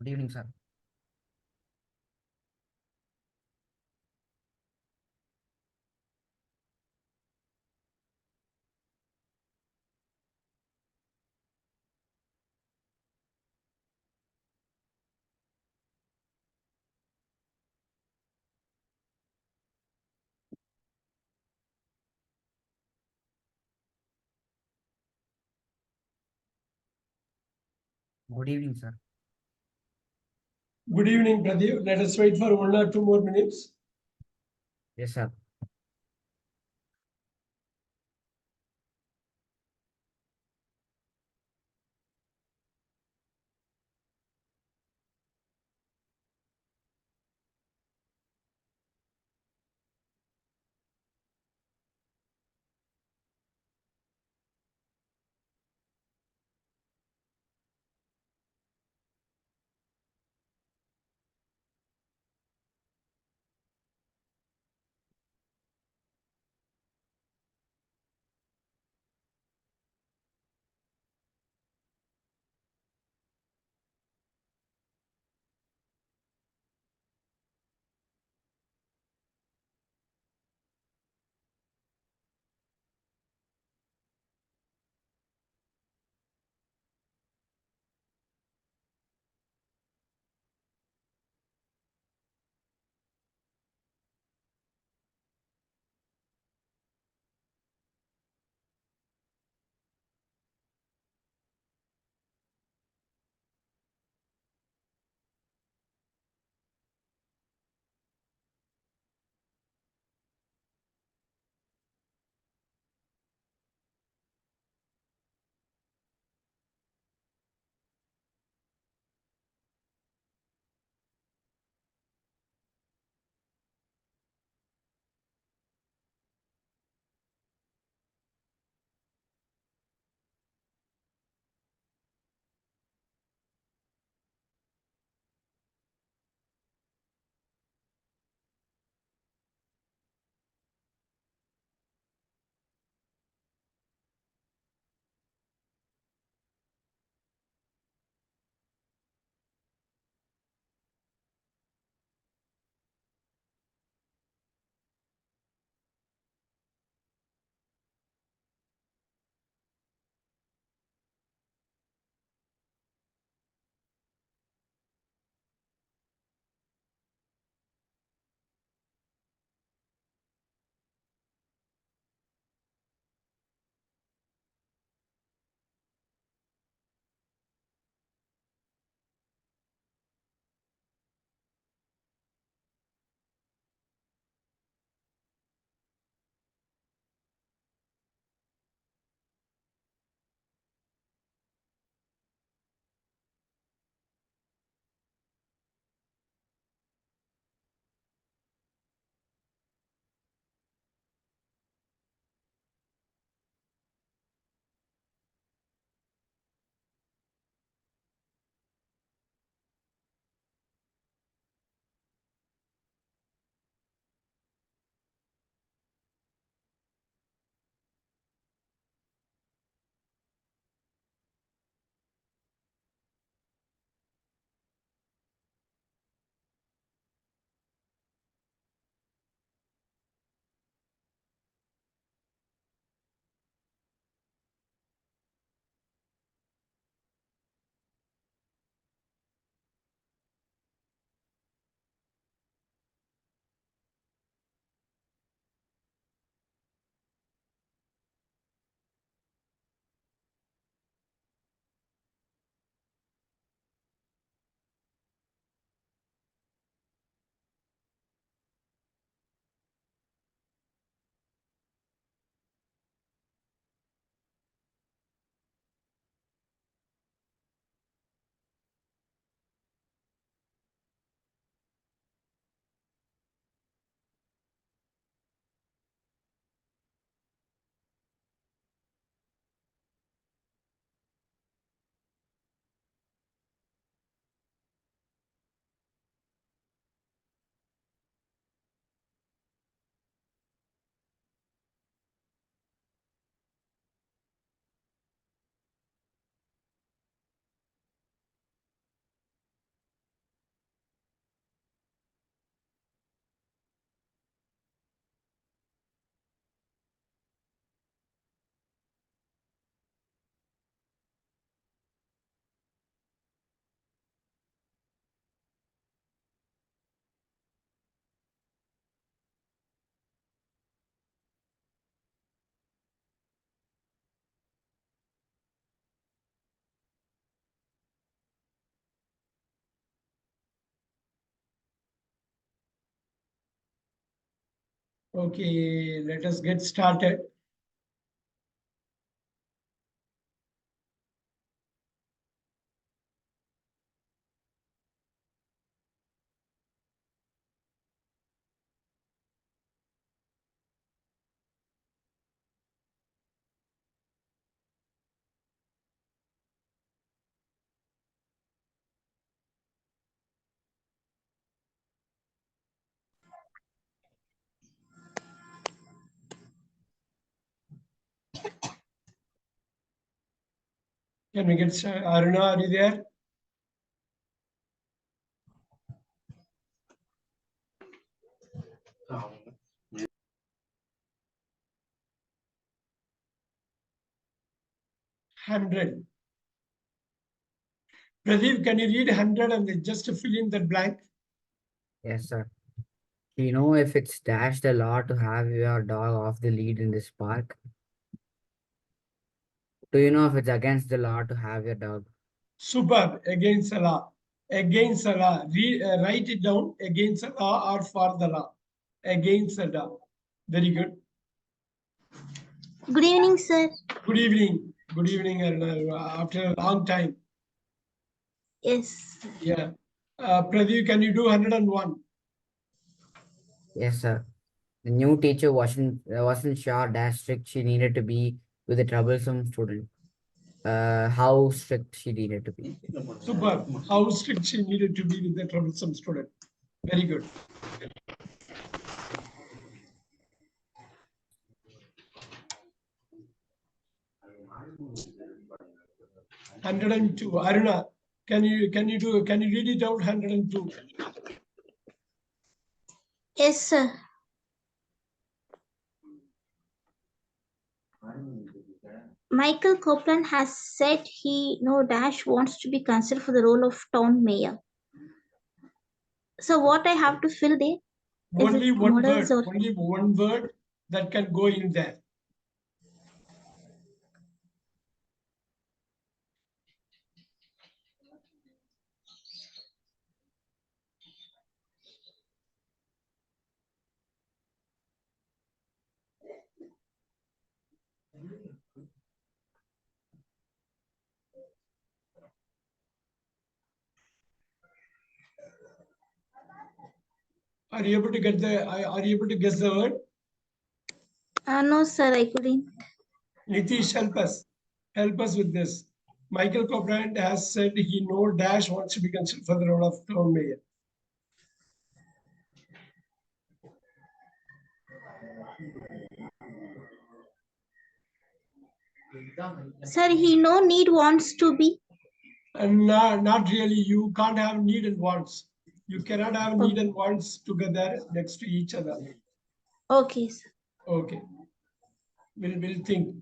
Good evening, sir. Good evening, sir. Good evening, Pradeep. Let us wait for 1 or 2 more minutes. Yes, sir. Okay, let us get started. Can we get started? Aruna, are you there? Hundred. Pradeep, can you read 100 and then just fill in that blank? Yes, sir. Do you know if it's dashed the law to have your dog off the lead in this park? Do you know if it's against the law to have your dog? Superb. Against the law. Against the law. Write it down. Against the law or for the law. Against the law. Very good. Good evening, sir. Good evening. Good evening, Aruna. After a long time. Yes. Yeah. Pradeep, can you do 101? Yes, sir. The new teacher wasn't sure dash strict she needed to be with a troublesome student. How strict she needed to be. Superb. How strict she needed to be with the troublesome student. Very good. Hundred and two. Aruna, can you read it out? 102. Yes, sir. Michael Copeland has said he no dash wants to be considered for the role of town mayor. So what I have to fill there? Is Only it one models word. or Only one word that can go in there. Are you able to get the? Are you able to guess the word? no, sir, I couldn't. Nitish, help us. Help us with this. Michael Copeland has said he no dash wants to be considered for the role of town mayor. Sir, he no need wants to be. And not really. You can't have need and wants. You cannot have need and wants together next to each other. Okay, sir. Okay. We'll think.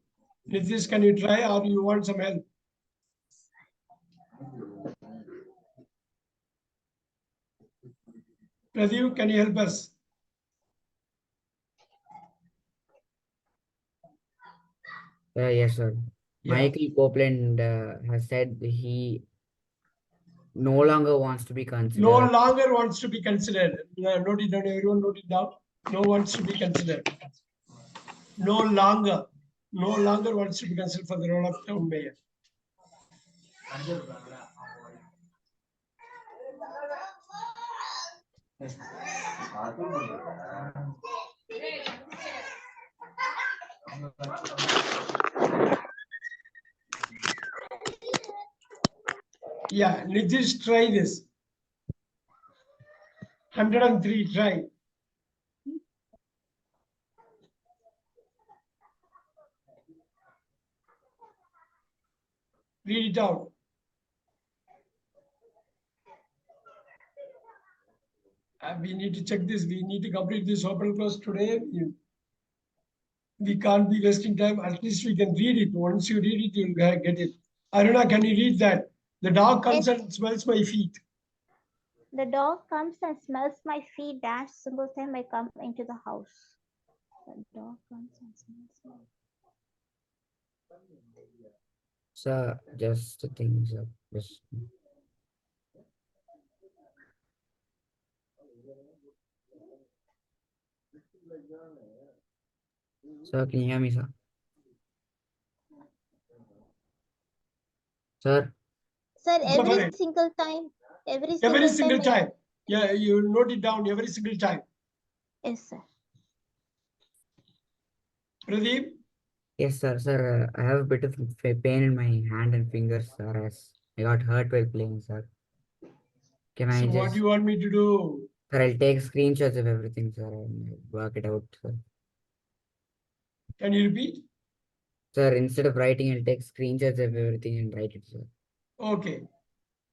Nitish, can you try or you want some help? Pradeep, can you help us? Yes, sir. Yeah. Michael Copeland has said he no longer wants to be No considered. longer wants to be considered. Note it down, everyone note it down. No wants to be considered. No longer wants to be considered for the role of town mayor. Yeah, Nitish, try this. 103, try. Read it out. We need to check this. We need to complete this open class today. We can't be wasting time. At least we can read it. Once you read it, you'll get it. Aruna, can you read that? The dog comes and smells my feet. The dog comes and smells my feet dash single time I come into the house. The dog comes and smells my Sir, just the things up. Just Sir, can you hear me, sir? Sir, Sir, Go for every it. single time. Every Every single single time. Yeah, you note it down every single time. Yes, sir. Pradeep, yes, sir. Sir, I have a bit of pain in my hand and fingers, sir, as I got hurt while playing, sir. Can so I what do just, you want me to do? sir, I'll take screenshots of everything, sir, and work it out, sir. Can you repeat? Sir, instead of writing, I'll take screenshots of everything and write it, sir. Okay.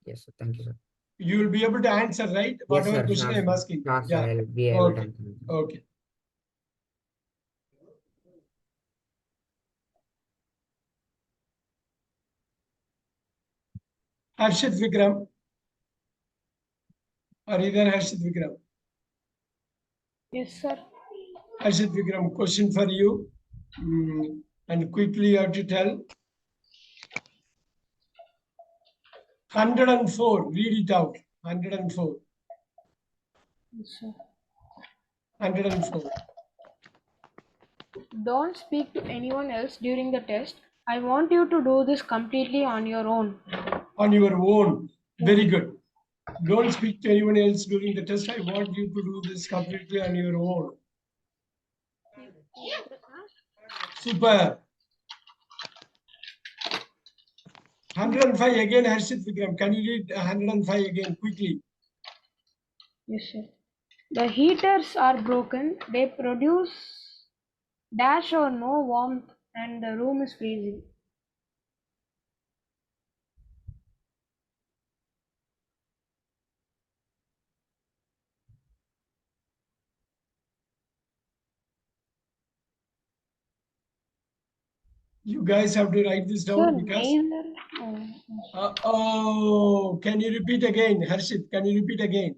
Yes, sir. Thank you, sir. You will be able to answer, right? Yes, Whatever sir. question Sure, I'm sir. asking. Sure, sir. Yeah. I'll be able to Okay. answer it. Okay. Harshit Vikram. Or either Harshit Vikram. Yes, sir. Harshit Vikram, question for you. And quickly you have to tell. 104. Read it out. 104. Yes, sir. 104. Don't speak to anyone else during the test. I want you to do this completely on your own. On your own. Very good. Don't speak to anyone else during the test. I want you to do this completely on your own. Super. 105 again, Harshit Vikram. Can you read 105 again quickly? Yes, sir. The heaters are broken. They produce dash or no warmth and the room is freezing. You guys have to write this Sir, down because. neither. Can you repeat again, Harshit? Can you repeat again?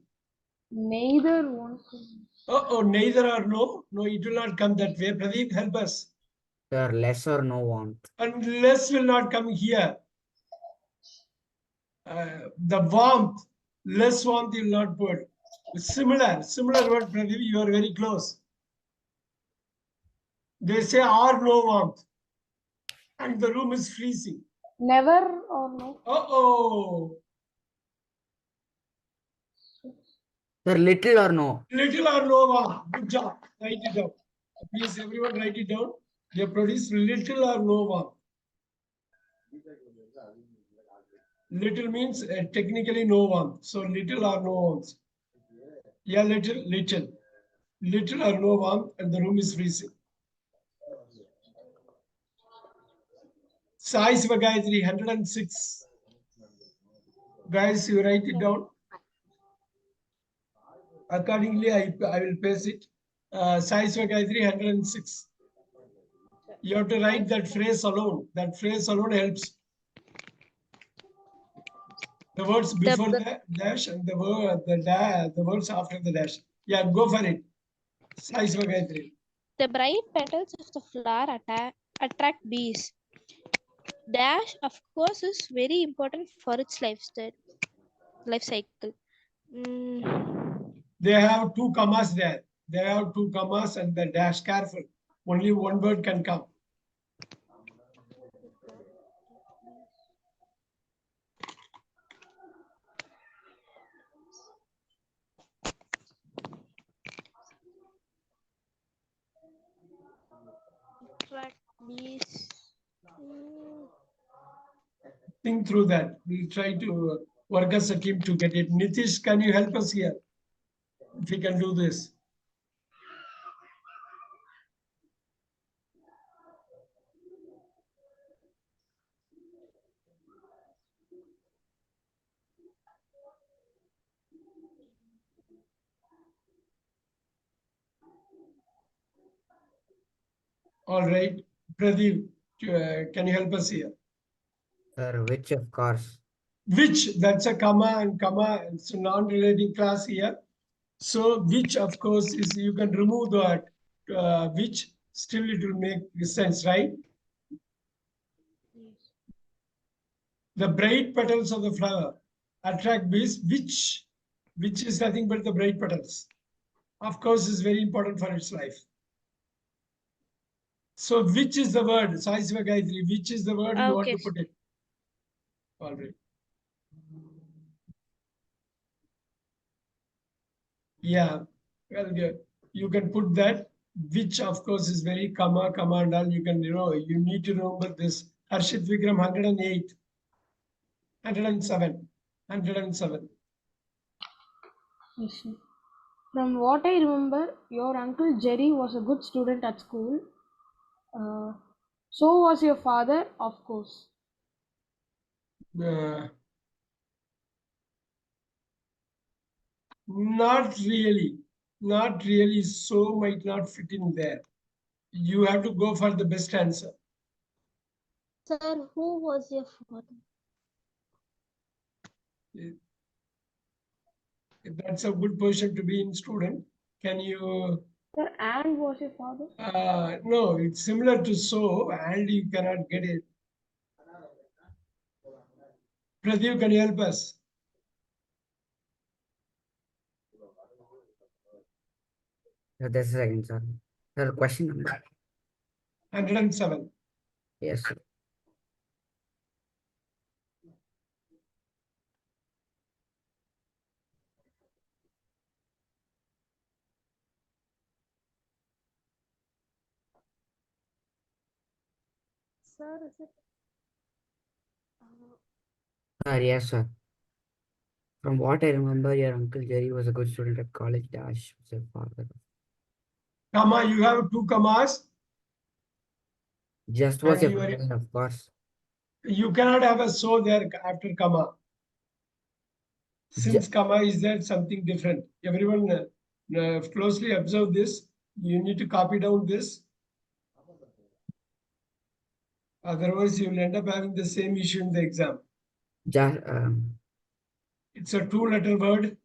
Neither wants to. Neither or no. No, it will not come that way. Pradeep, help us. Sir, less or no warmth. Unless will not come here. The warmth, less warmth you will not put. Similar word, Pradeep, you are very close. They say or no warmth. And the room is freezing. Never or no. Sir, little or no? Little or no warmth. Good job. Write it down. Please, everyone write it down. They produce little or no warmth. Little means technically no warmth. So little or no warmth. Yeah, little. Little or no warmth and the room is freezing. Sai Svagayatri, 106. Guys, you write it down. Accordingly, I will paste it. Sai Svagayatri, 106. You have to write that phrase alone. That phrase alone helps. The words before the dash and the words after the dash. Yeah, go for it. Sai Svagayatri. The bright petals of the flower attract bees. Dash, of course, is very important for its life cycle. They have two commas there. They have two commas and the dash. Careful. Only one word can come. Attract bees. Think through that. We'll try to work as a team to get it. Nitish, can you help us here? If we can do this. All right. Pradeep, can you help us here? Sir, which of course? Which, that's a comma and comma. It's a non-relating class here. So which, of course, is you can remove that which, still it will make sense, right? The bright petals of the flower attract bees, which is nothing but the bright petals. Of course, is very important for its life. So which is the word? Sai Siva Gayatri, which is the word you want to Okay. put it? All right. Yeah, well, you can put that, which of course is very comma, and all. You can, you need to remember this. Harshit Vikram 108, 107, 107. Yes, sir. From what I remember, your uncle Jerry was a good student at school. So was your father, of course. Not really. Not really. So might not fit in there. You have to go for the best answer. Sir, who was your father? That's a good position to be in, student. Can you? Sir, and was your father? No, it's similar to so, and you cannot get it. Pradeep, can you help us? That's the second, sir. Sir, question number. 107. Yes, sir. Sir, is it? Sir, yes, sir. From what I remember, your uncle Jerry was a good student at college. Dash was your father. Comma, you have two commas, Just was and your you father, of course. cannot have a so there after comma. Ju- Since comma is there, something different. Everyone closely observe this. You need to copy down this. Otherwise, you will end up having the same issue in the exam. Just, It's a two-letter word.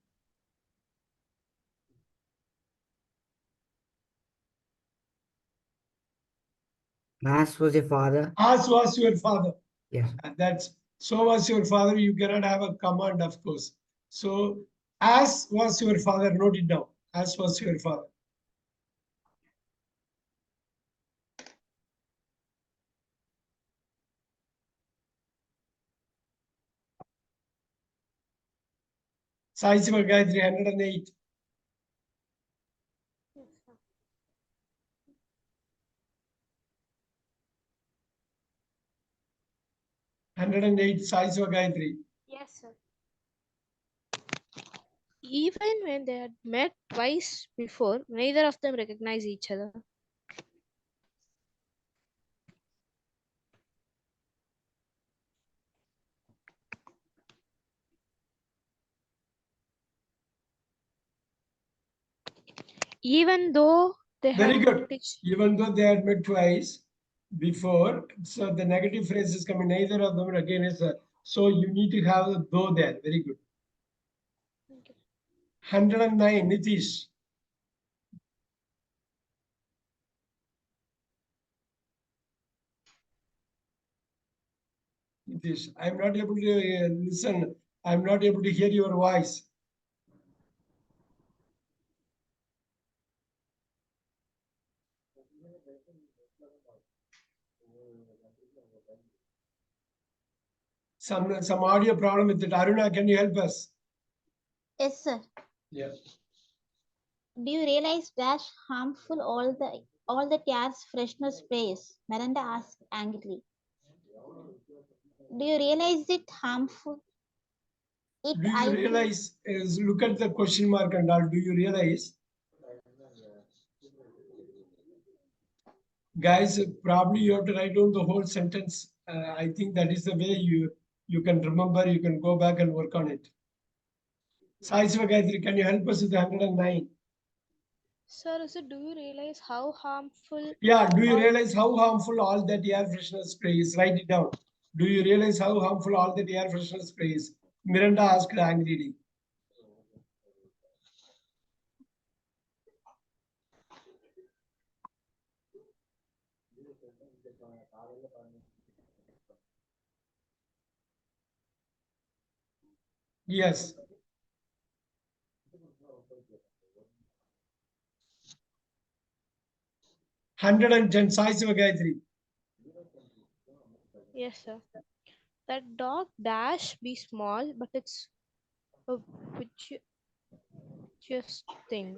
As was your father. As was your father. Yes. And that's so was your father. You cannot have a command, of course. So as was your father, note it down. As was your father. Sai Siva Gayatri 108. 108 Sai Siva Gayatri. Yes, sir. Even when they had met twice before, neither of them recognized each other. Even though they had Very good. met each Even though they had met twice before, so the negative phrase is coming, neither of them again is so you need to have the though there. Very good. 109 Nitish. Nitish, I'm not able to listen. I'm not able to hear your voice. Some audio problem with it. Aruna, can you help us? Yes, sir. Yeah. Do you realize dash harmful all the air's freshness sprays? Miranda asked angrily. Do you realize it harmful? It Do you I realize, look at the question mark and all, do you realize? Guys, probably you have to write down the whole sentence. I think that is the way you can remember, you can go back and work on it. Sai Siva Gayatri, can you help us with the 109? Sir, do you realize how harmful Yeah, do you all realize how harmful all that air freshener spray is? Write it down. Do you realize how harmful all that air freshener spray is? Miranda asked angrily. Yes. 110 size of Gayatri. Yes, sir. That dog dash be small, but it's a vicious thing.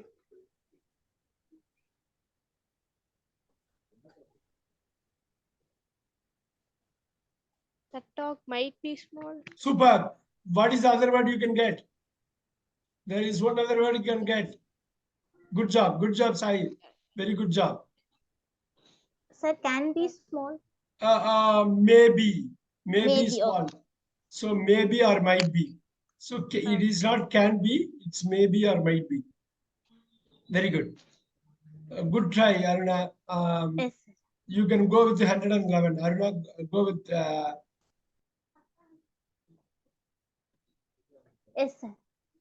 That dog might be small. Superb. What is the other word you can get? There is one other word you can get. Good job, Sai. Very good job. Sir, can be small. Maybe Maybe, small. okay. So maybe or might be. So it is not can be, it's maybe or might be. Very good. Good try, Aruna. Yes, sir. You can go with 111. Aruna, go with Yes, sir.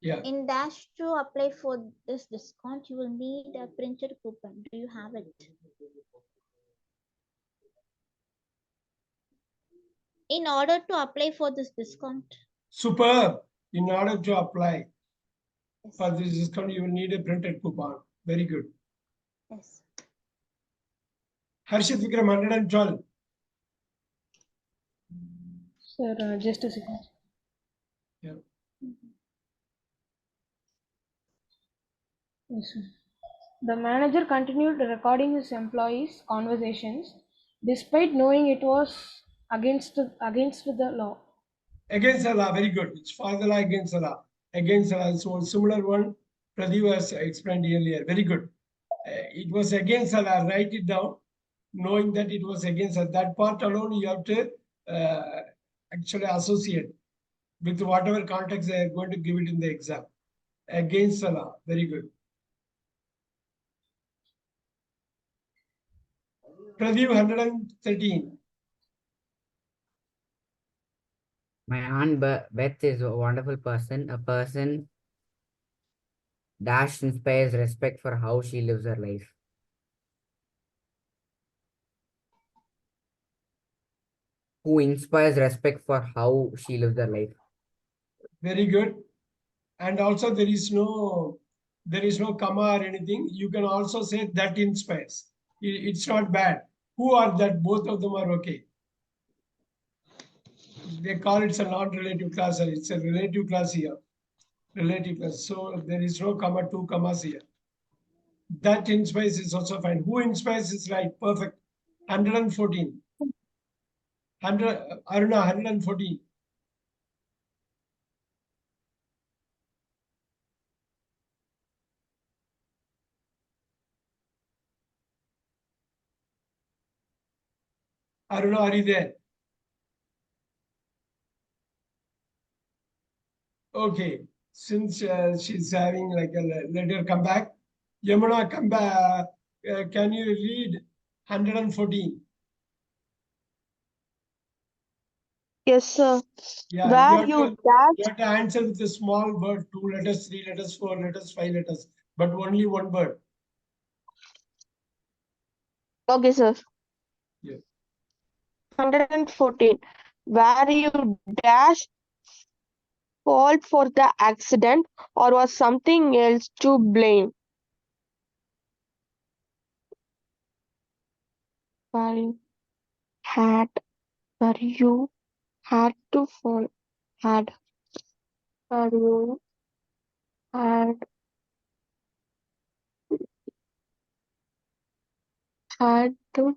yeah. In Dash to apply for this discount, you will need a printed coupon. Do you have it? In order to apply for this discount. Superb. In order to apply Yes. for this discount, you will need a printed coupon. Very good. Yes. Harshit Vikram, 112. Sir, just a second. Yeah. Yes, sir. The manager continued recording his employees' conversations despite knowing it was against the law. Against the law, very good. It's for the law, against the law. Against the law. So similar one, Pradeep has explained earlier. Very good. It was against the law. Write it down, knowing that it was against that part alone. You have to actually associate with whatever context they are going to give it in the exam. Against the law. Very good. Pradeep, 113. My aunt Beth is a wonderful person. A person dash inspires respect for how she lives her life. Who inspires respect for how she lives her life. Very good. And also there is no comma or anything. You can also say that inspires. It's not bad. Who are that? Both of them are okay. They call it a non-relative class, or it's a relative class here. Relative class. So there is no comma, two commas here. That inspires is also fine. Who inspires is right. Perfect. 114. 100, Aruna, 114. Aruna, are you there? Okay. Since she's having like let her come back. Yamuna, come back. Can you read 114? Yes, sir. Yeah, Where you dash. you have to answer with a small word, 2 letters, 3 letters, 4 letters, 5 letters, but only one word. Okay, sir. Yeah. 114. Where you dash fault for the accident or was something else to blame? Where you had, where you had to fall, had, where you had to.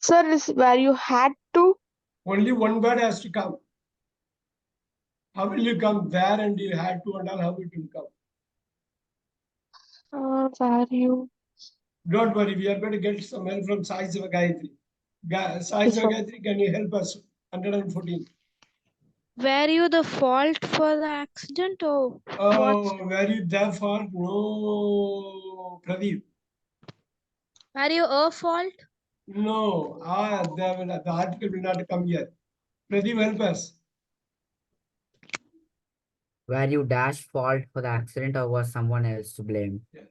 Sir, is where you had to. Only one word has to come. How will you come? Where and you had to and all, how it will come? Where you. Don't worry, we are going to get some help from Sai Siva Gayatri. Sai Yes, Siva sir. Gayatri, can you help us? 114. Were you the fault for the accident or what? Oh, were you there for? No, Pradeep. Were you a fault? No, the article will not come here. Pradeep, help us. Were you dash fault for the accident or was someone else to blame? Yeah.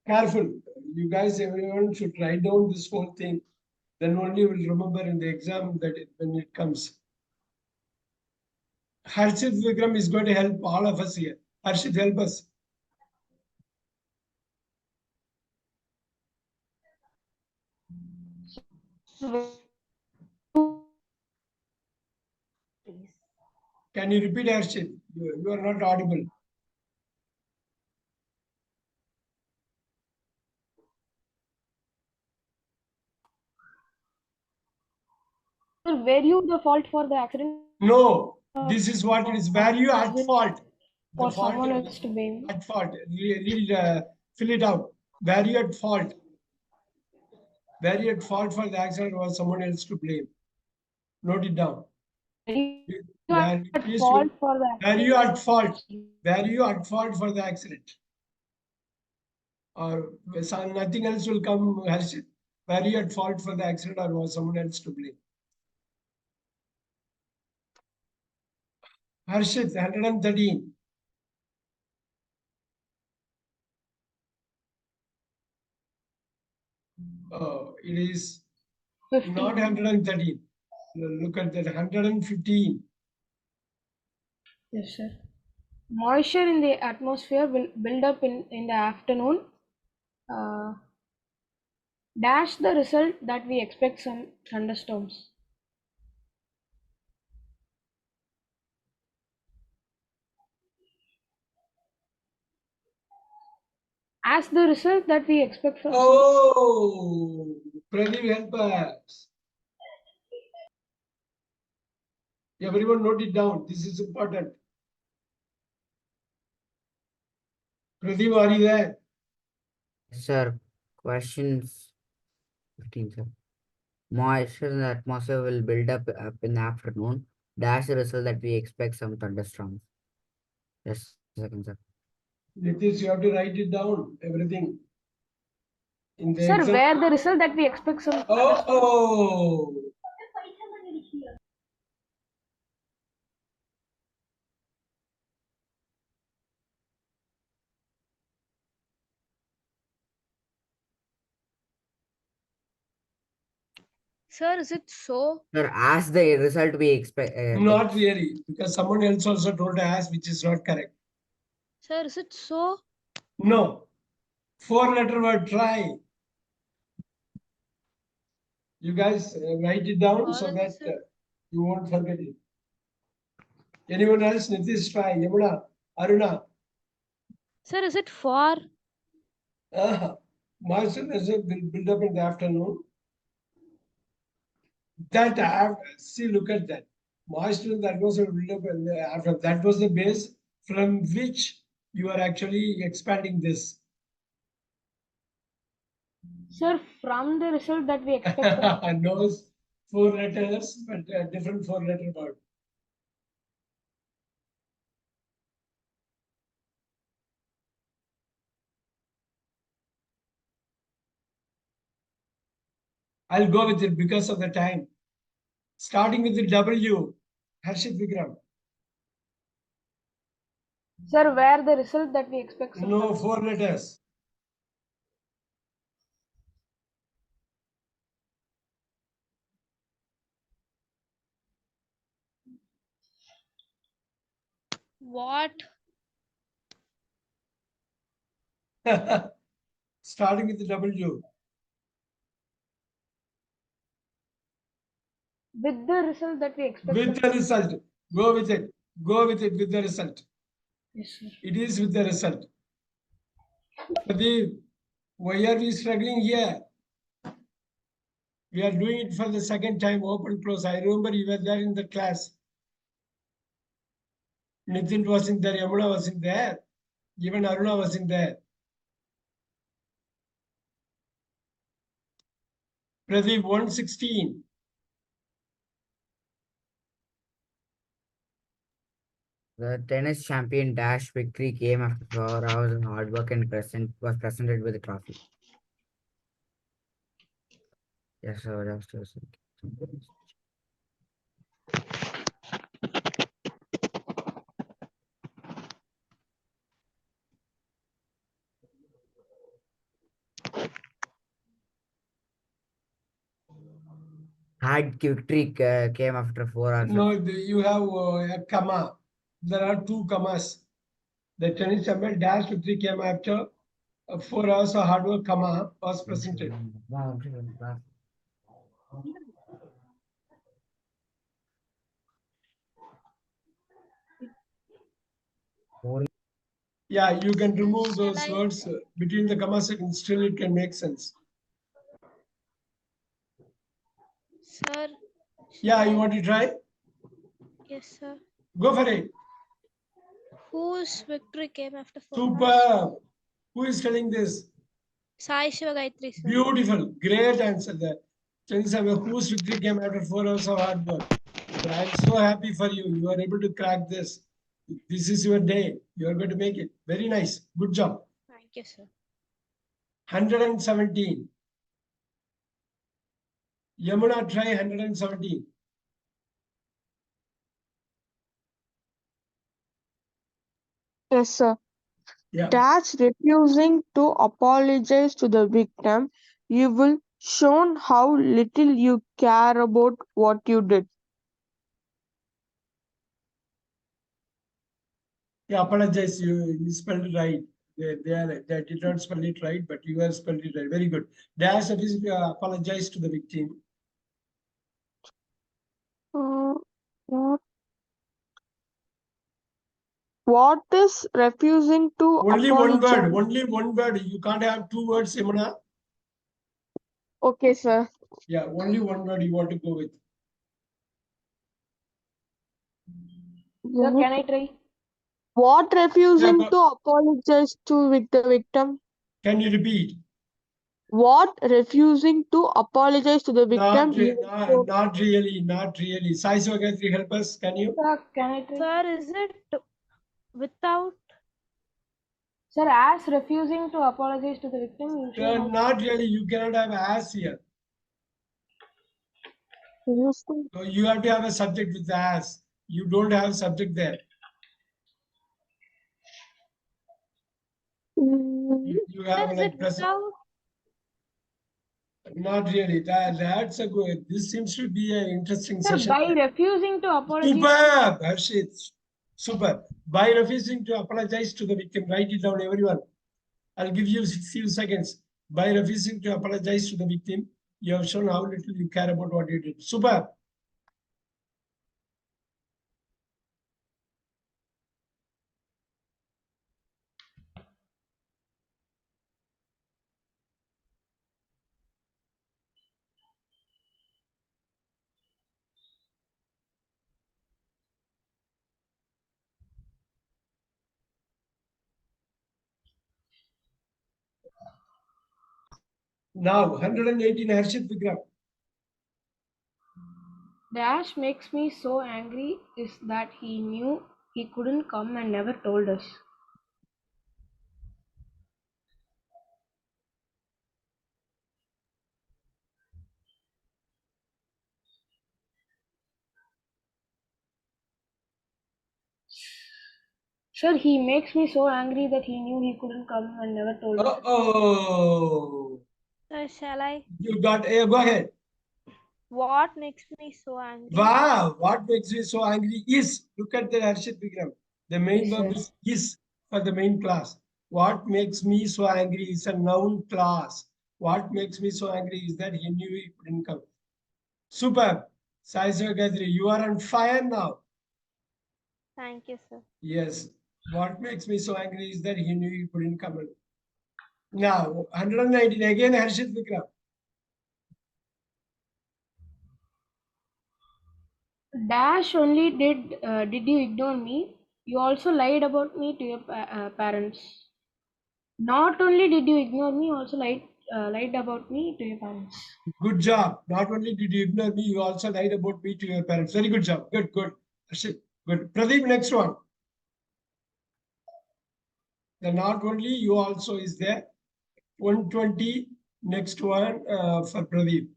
Careful. You guys, everyone should write down this whole thing. Then only you will remember in the exam that when it comes. Harshit Vikram is going to help all of us here. Harshit, help us. Please. Can you repeat, Harshit? You are not audible. Sir, were you the fault for the accident? No, this is what it is. Were you at fault? The For fault someone else to blame. at fault. Fill it out. Were you at fault? Were you at fault for the accident or was someone else to blame? Note it down. Were you Were at fault for the were you at accident? fault? Were you at fault for the accident? Or nothing else will come, Harshit? Were you at fault for the accident or was someone else to blame? Harshit, 113. It is 15. not 113. Look at that, 115. Yes, sir. Moisture in the atmosphere will build up in the afternoon. Dash the result that we expect some thunderstorms. As the result that we expect from Oh, Pradeep, help us. Everyone note it down. This is important. Pradeep, are you there? Sir, questions 15, sir. Moisture in the atmosphere will build up in the afternoon. That's the result that we expect some thunderstorms. Just a second, sir. Nitish, you have to write it down, everything. In the Sir, exam. where the result that we expect some Oh. Sir, is it so? Sir, as the result we expect. Not really, because someone else also told us, which is not correct. Sir, is it so? No. 4-letter word, try. You guys write it down so that you won't forget it. Anyone else? Nitish, try. Yamuna, Aruna. Sir, is it for? Moisture will build up in the afternoon. That I have, see, look at that. Moisture in the atmosphere will build up in the after. That was the base from which you are actually expanding this. Sir, from the result that we expect from No, 4 letters, but different 4-letter word. I'll go with it because of the time. Starting with the W, Harshit Vikram. Sir, where the result that we expect some No, 4 letters. What? Starting with the W. with the result that we expect With some the result. Go with it. Go with it with the result. Yes, sir. It is with the result. Pradeep, why are we struggling here? We are doing it for the second time, open, close. I remember you were there in the class. Nitin wasn't there, Yamuna wasn't there, even Aruna wasn't there. Pradeep, 116. The tennis champion dash victory came after 4 hours of hard work and was presented with a trophy. Yes, sir. Just a second. Hard victory came after 4 hours. No, you have a comma. There are 2 commas. The tennis champion dash victory came after 4 hours of hard work, comma, was presented. Yeah, you can remove Shall those I- words between the comma seconds, still it can make sense. Sir. Yeah, shall you I- want to try? Yes, sir. Go for it. Whose victory came after 4 hours? Superb. Who is telling this? Sai Shiva Gayatri, sir. Beautiful. Great answer there. Chandrasekhar, whose victory came after 4 hours of hard work? But I'm so happy for you. You are able to crack this. This is your day. You are going to make it. Very nice. Good job. Thank you, sir. 117. Yamuna, try 117. Yes, sir. Yeah. Dash refusing to apologize to the victim, you will shown how little you care about what you did. Yeah, apologize. You spelled it right. They did not spell it right, but you have spelled it right. Very good. Dash apologize to the victim. Uh, what? What is refusing to Only one apologize? word. Only one word. You can't have two words, Yamuna. Okay, sir. Yeah, only one word you want to go with. Sir, can I try? What refusing Yeah, to apologize to with the victim? can you repeat? What refusing to apologize to the victim? Not really, not really. Sai Swagayatri, help us. Can you? Sir, can I try? Sir, is it without? Sir, as refusing to apologize to the victim, you should not. Not really. You cannot have as here. So you have to have a subject with as. You don't have subject there. You Sir, have is like it present. without? Not really. That's a good. This seems to be an interesting Sir, session. by refusing to apologize. Superb, Harshit. Super. By refusing to apologize to the victim, write it down, everyone. I'll give you a few seconds. By refusing to apologize to the victim, you have shown how little you care about what you did. Superb. Now, 118 Harshit Vikram. Dash makes me so angry is that he knew he couldn't come and never told us. Sir, he makes me so angry that he knew he couldn't come and never told us. Oh, Sir, shall I? you got a. Go ahead. What makes me so angry? Wow, what makes you so angry is, look at the Harshit Vikram. The main Yes, verb sir. is for the main class. What makes me so angry is a noun class. What makes me so angry is that he knew he couldn't come. Superb. Sai Gadri, you are on fire now. Thank you, sir. Yes. What makes me so angry is that he knew he couldn't come. Now, 119 again, Harshit Vikram. Dash only did you ignore me? You also lied about me to your parents. Not only did you ignore me, you also lied about me to your parents. Good job. Not only did you ignore me, you also lied about me to your parents. Very good job. Good, good. Harshit, good. Pradeep, next one. The not only you also is there. 120, next one for Pradeep.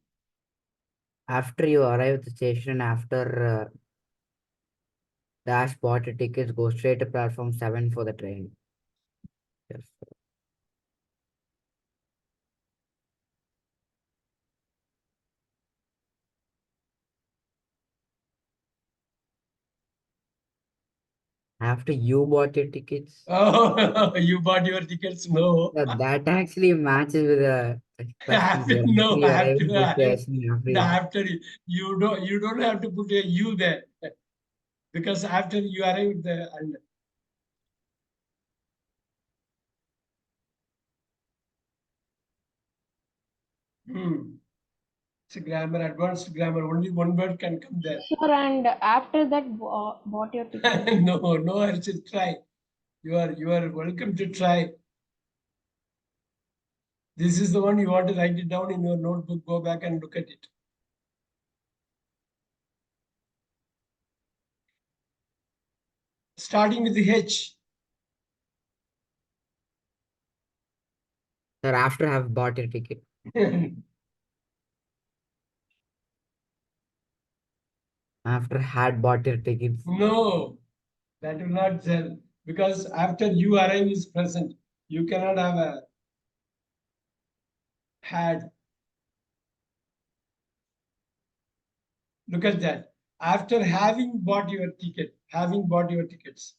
After you arrive at the station, after Dash bought a ticket, go straight to platform 7 for the train. Yes. After you bought your tickets? Oh, you bought your tickets? No. Yeah, that actually matches with the question, After, sir. After no, you arrive after in destination, after the you... after you don't have to put a you there because after you arrive there and it's a grammar, advanced grammar. Only one word can come there. Sir, and after that, bought your ticket. No, no, Archit, try. You are welcome to try. This is the one you want to write it down in your notebook. Go back and look at it. Starting with the H. Sir, after have bought your ticket. After had bought your tickets. No, that will not tell because after you arrive is present. You cannot have a had. Look at that. After having bought your ticket, having bought your tickets,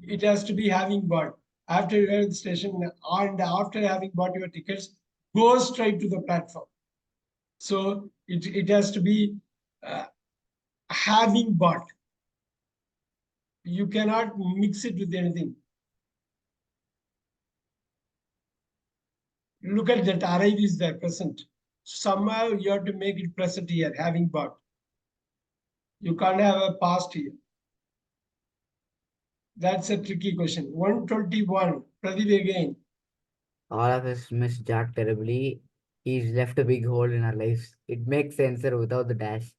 it has to be having bought. After you are at the station and after having bought your tickets, go straight to the platform. So it has to be having bought. You cannot mix it with anything. Look at that, arrive is there, present. Somehow you have to make it present here, having bought. You can't have a past here. That's a tricky question. 121, Pradeep again. All of us miss Jack terribly. He's left a big hole in our lives. It makes sense, sir, without the dash.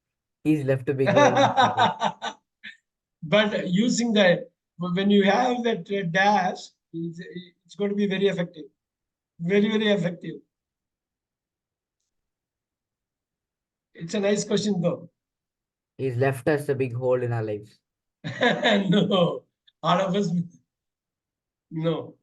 He's left a big hole in our lives. But using that, when you have that dash, it's going to be very effective. Very, very effective. It's a nice question though. He's left us a big hole in our lives. No, all of us, no.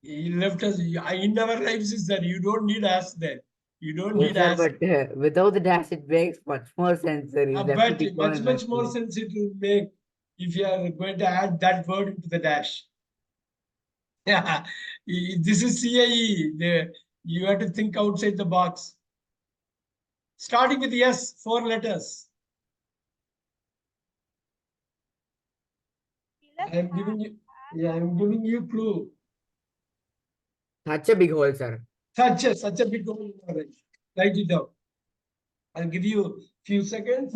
He left us, in our lives is that you don't need us there. You don't Yes, need sir, us. but without the dash, it makes much more sense, sir. He's left a But big hole much, in my much more life. sense it will make if you are going to add that word into the dash. Yeah, this is CAE. You have to think outside the box. Starting with S, 4 letters. I'm giving you, yeah, I'm giving you clue. Such a big hole, sir. Such a big hole. Write it down. I'll give you few seconds.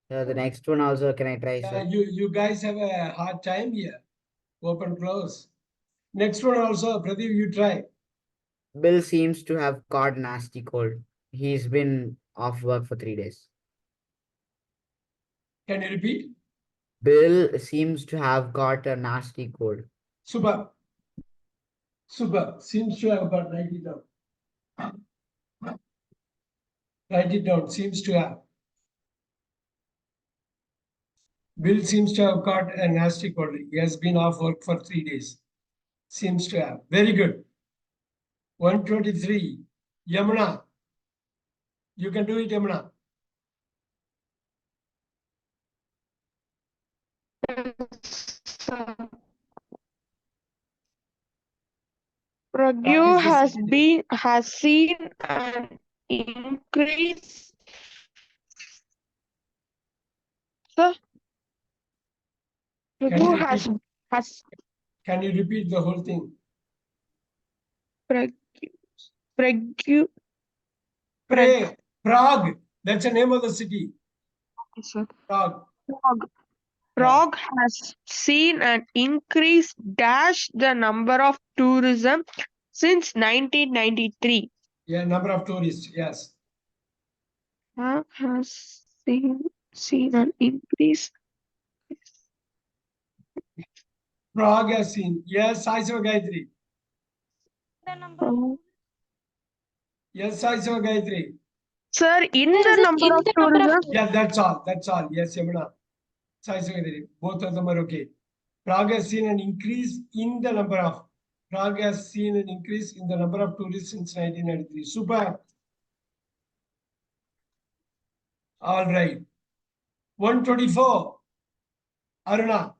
The next one also, can I try, sir? You guys have a hard time here. Open, close. Next one also, Pradeep, you try. Bill seems to have caught nasty cold. He's been off work for 3 days. Can you repeat? Bill seems to have got a nasty cold. Super. Super. Seems to have got, write it down. Write it down. Seems to have. Bill seems to have got a nasty cold. He has been off work for 3 days. Seems to have. Very good. 123. Yamuna. You can do it, Yamuna. Pragyu What is the city? has seen an increase. Sir, Can you Pragyu repeat? has Can you repeat the whole thing? Pragyu Pragyu Pray. Prague. That's the name of the city. sir. Prague. Prague. Yeah. Prague has seen an increase dash the number of tourism since 1993. Yeah, number of tourists. Yes. Prague has seen an increase. Prague has seen. Yes, I saw Gayatri. Uh, Yes, I saw Gayatri. Sir, in Sir, the is it number in of the number of tourism, Yeah, that's all. That's all. Yes, Yamuna. Sai Gayatri. Both of them are okay. Prague has seen an increase in the number of tourists since 1993. Super. All right. 124. Aruna.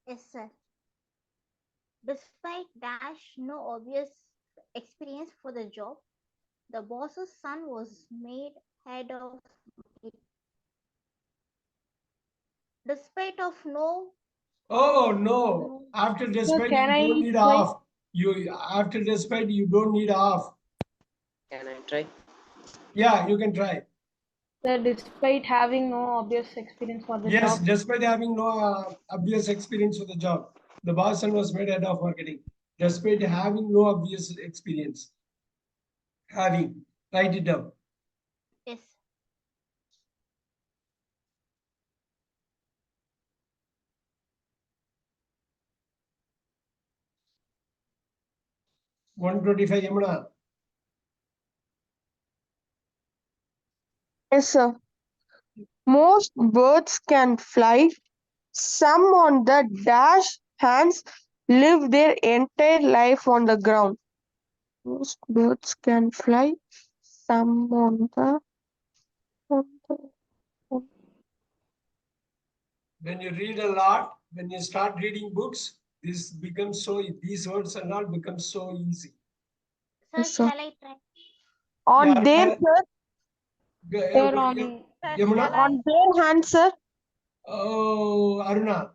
Yes, sir. Despite dash no obvious experience for the job, the boss's son was made head of it. Despite of no, Oh no. After So despite can you don't I need try? off. After despite you don't need off. Can I try? Yeah, you can try. So despite having no obvious experience for the Yes, job. despite having no obvious experience for the job, the boss son was made head of marketing. Despite having no obvious experience. Having. Write it down. yes, 125 Yamuna. Yes, sir. Most birds can fly. Some on the dash hands live their entire life on the ground. Most birds can fly. Some on the When you read a lot, when you start reading books, these words and all become so easy. sir. Yes, sir. Shall I try? Yeah, On their Sir, on Sir, Yamuna. shall I? on their hands, sir. Oh, Aruna.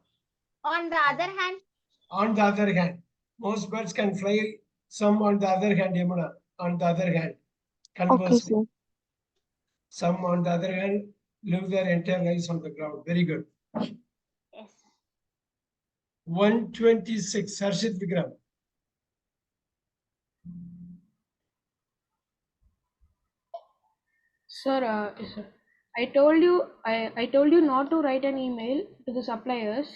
On the other hand, On the other hand, most birds can fly. Some on the other hand, Yamuna. On the other hand, Okay, conversely, sir. some on the other hand live their entire lives on the ground. Very good. yes, 126, Harshit Vikram. sir, yes, sir. I told you not to write an email to the suppliers,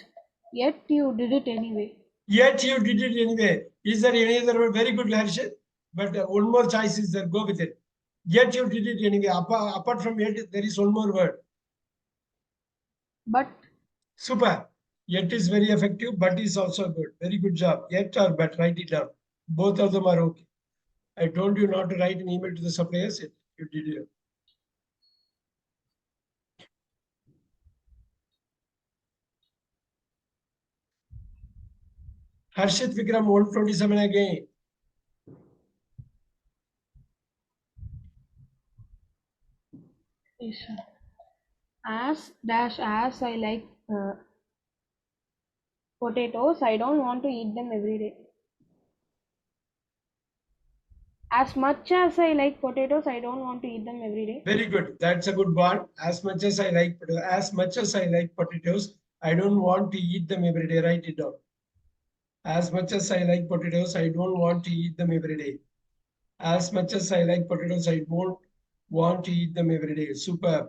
yet you did it anyway. Yet you did it anyway. Is there any other word? Very good, Harshit. But one more choice is there. Go with it. Yet you did it anyway. Apart from yet, there is one more word. But Super. Yet is very effective, but is also good. Very good job. Yet or but, write it down. Both of them are okay. I told you not to write an email to the suppliers. You did it. Harshit Vikram 127 again. yes, sir. As I like potatoes, I don't want to eat them every day. As much as I like potatoes, I don't want to eat them every day. Very good. That's a good one. As much as I like potatoes, I don't want to eat them every day. Write it down. As much as I like potatoes, I don't want to eat them every day. As much as I like potatoes, I don't want to eat them every day. Super.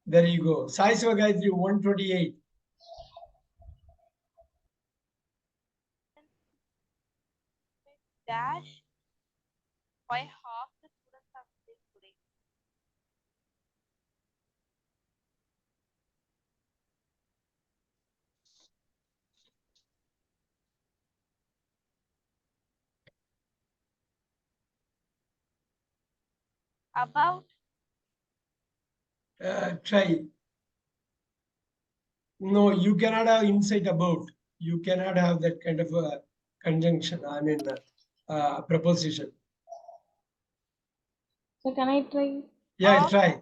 There you go. Sai Sivagayatri 128. Dash why half the students are sick today. About Try. No, you cannot have insight about. You cannot have that kind of a conjunction. I mean, preposition. So can I try? Yeah, of try.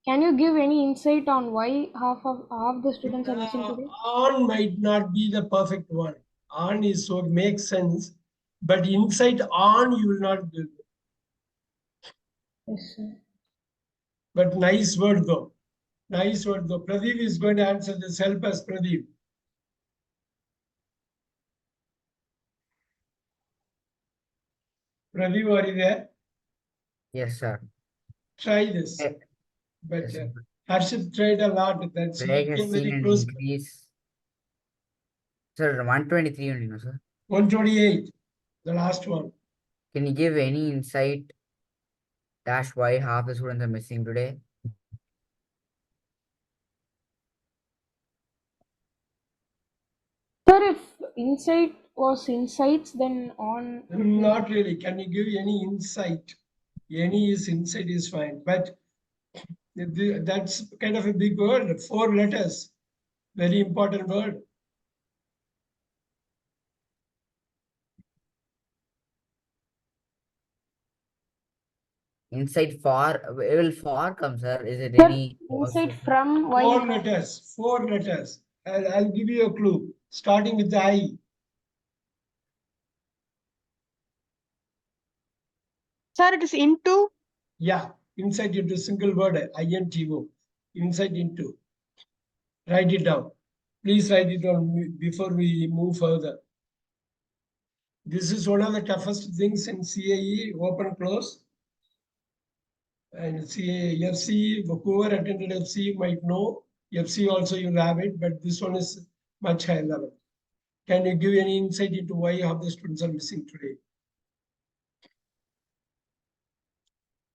Can you give any insight on why half the students are missing today? On might not be the perfect one. On is so makes sense, but insight on you will not do. Yes, sir. But nice word though. Nice word though. Pradeep is going to answer this. Help us, Pradeep. Pradeep, are you there? Yes, sir. Try this. Eh, But yes, sir. Harshit tried a lot. That she Plague has came seen very an close. increase. Sir, 123 only, no, sir. 128, the last one. Can you give any insight dash why half the students are missing today? insight was insights, then on. Not really. Can you give any insight? Any is insight is fine, but that's kind of a big word. 4 letters. Very important word. Inside for, will for come, sir? Is it Sir, any insight also? from why 4 it has- letters. 4 letters. I'll give you a clue. Starting with the I. Sir, it is into. Yeah. Insight into single word. INTO. Insight into. Write it down. Please write it down before we move further. This is one of the toughest things in CAE, open close. And CAE, FC, whoever attended FC might know. FC also you have it, but this one is much higher level. Can you give any insight into why half the students are missing today?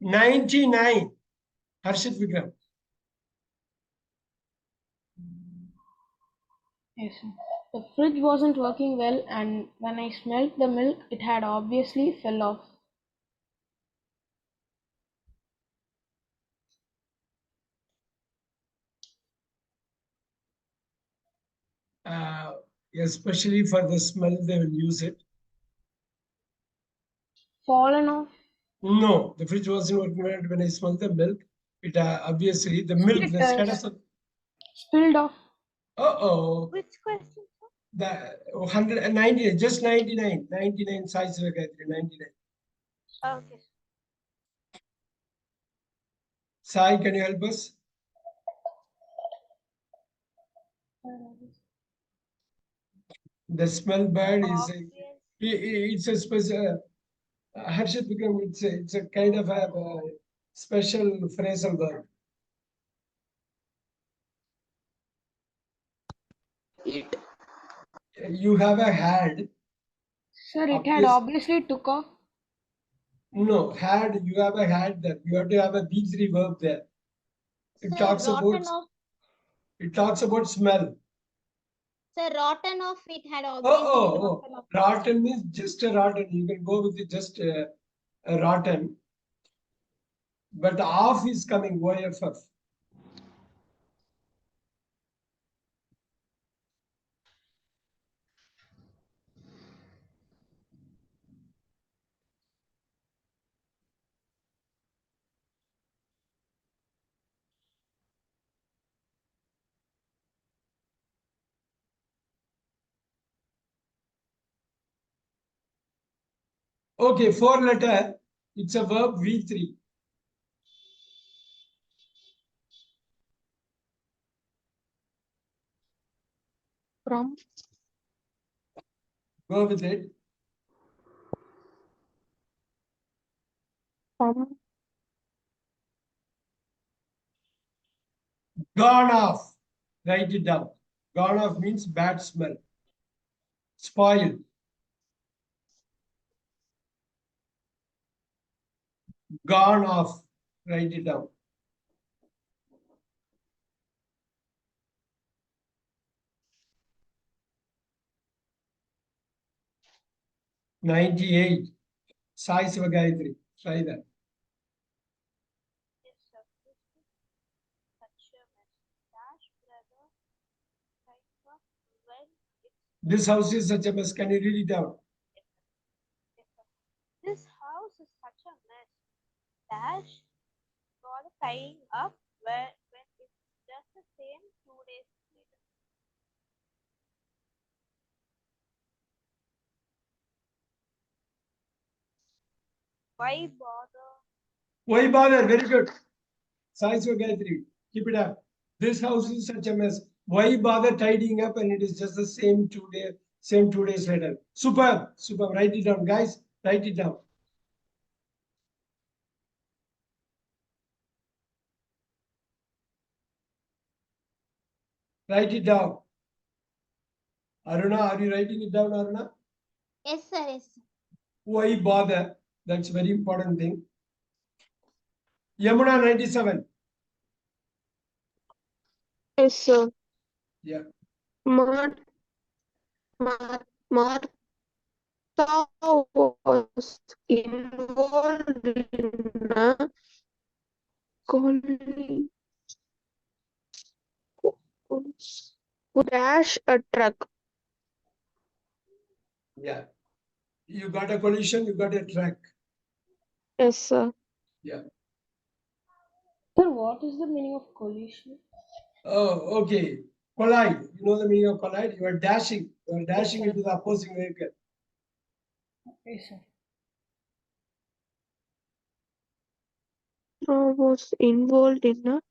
99. Harshit Vikram. Yes, sir. The fridge wasn't working well, and when I smelled the milk, it had obviously fell off. Especially for the smell, they will use it. Fallen off. No, the fridge wasn't working well when I smelled the milk. It obviously the milk, It the status of. spilled off. Uh-oh. Which question, sir? The 190, just 99. 99 size 99. Okay. Sai, can you help us? The smell bad is it's a special. Harshit Vikram, it's a kind of a special phrasal verb. It. You have a had. Sir, it had obviously took off. No, had, you have a had that. You have to have a B3 verb there. It Sir, talks about rotten off. it talks about smell. Sir, rotten off. It had obviously rotten off. Rotten is just a rotten. You can go with it just a rotten. But off is coming, YFF. Okay, 4 letter. It's a verb V3. From. Go with it. From. Gone off. Write it down. Gone off means bad smell. Spoiled. Gone off. Write it down. $98. Sai Sivagayatri. Try that. Yes, sir. Such a mess. Dash brother. Type of well. This house is such a mess. Can you read it out? This house is such a mess. Dash got tying up when it's just the same 2 days later. Why bother? Why bother? Very good. Sai Sivagayatri. Keep it up. This house is such a mess. Why bother tidying up and it is just the same 2 days later. Superb. Superb. Write it down, guys. Write it down. Write it down. Aruna, are you writing it down, Aruna? Yes, sir. Yes, sir. Why bother? That's very important thing. Yamuna 97. Yes, sir. Yeah. Mud. Mud. Martha was involved in a collision dash a truck. Yeah. You got a collision, you got a track. Yes, sir. Yeah. Sir, what is the meaning of collision? Oh, okay. Collide. You know the meaning of collide? You are dashing. You are dashing sir. into the opposing vehicle. Yes, sir. Was involved in a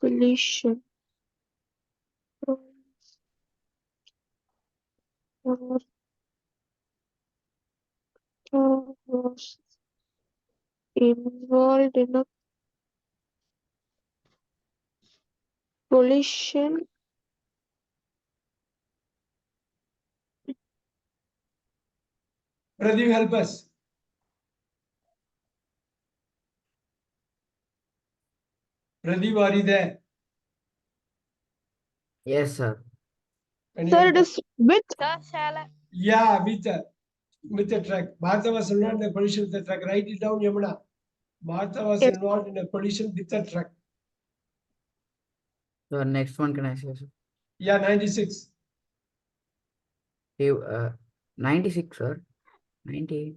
collision. Was involved in a collision. Pradeep, help us. Pradeep, are you there? Yes, sir. Can you Sir, help it us? is with Yeah, with the truck. Martha was involved in a collision with the truck. Write it down, Yamuna. Martha was yes, involved in a collision with the truck. So next one, can I say, sir? Yeah, 96. He, 96, sir. 98.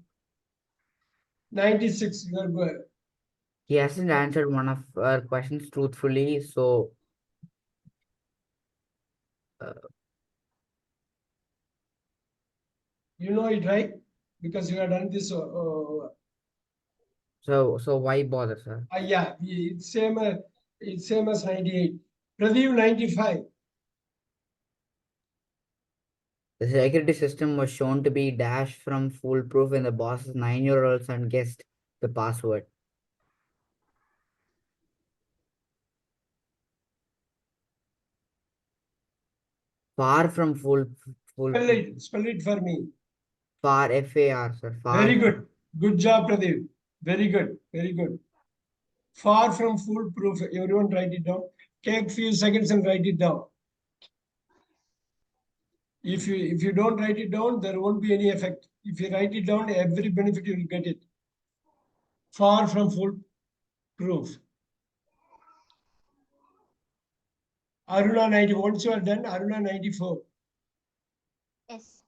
96. You are good. He hasn't answered one of our questions truthfully, so You know it, right? Because you have done this. so why bother, sir? Yeah, it's same as 98. Pradeep, 95. The security system was shown to be dashed from foolproof when the boss's 9-year-old son guessed the password. Far from fool Spell it for me. far FAR, sir. Far Very from, good. Good job, Pradeep. Very good. Very good. Far from foolproof. Everyone write it down. Take few seconds and write it down. If you don't write it down, there won't be any effect. If you write it down, every benefit you will get it. Far from foolproof. Aruna 90. Once you are done, Aruna 94. Yes.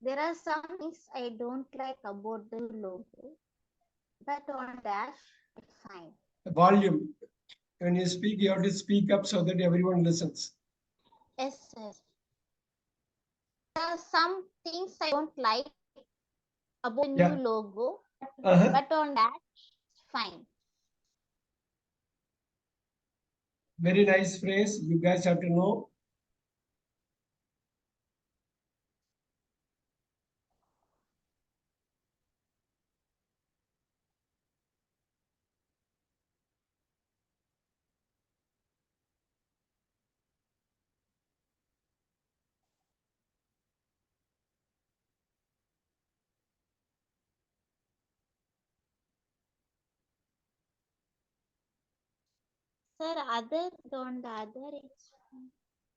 There are some things I don't like about the logo, but on dash, it's fine. Volume. When you speak, you have to speak up so that everyone listens. Yes, yes. There are some things I don't like about the new Yeah. logo, Uh-huh. but on dash, it's fine. Very nice phrase. You guys have to know. Sir, other on the other, it's fine.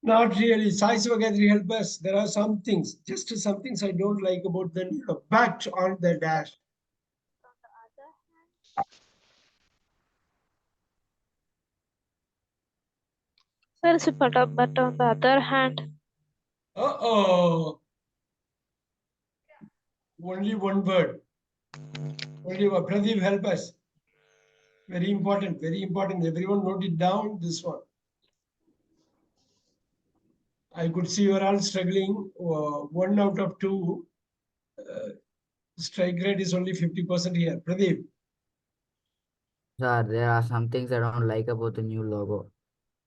Not really. Sai Sivagadri, help us. There are some things, just some things I don't like about the new logo. But on the dash. but on the other hand, Uh-oh. Only one word. Only one. Pradeep, help us. Very important. Very important. Everyone note it down. This one. I could see you are all struggling. 1 out of 2. Strike rate is only 50% here. Pradeep. sir, there are some things I don't like about the new logo.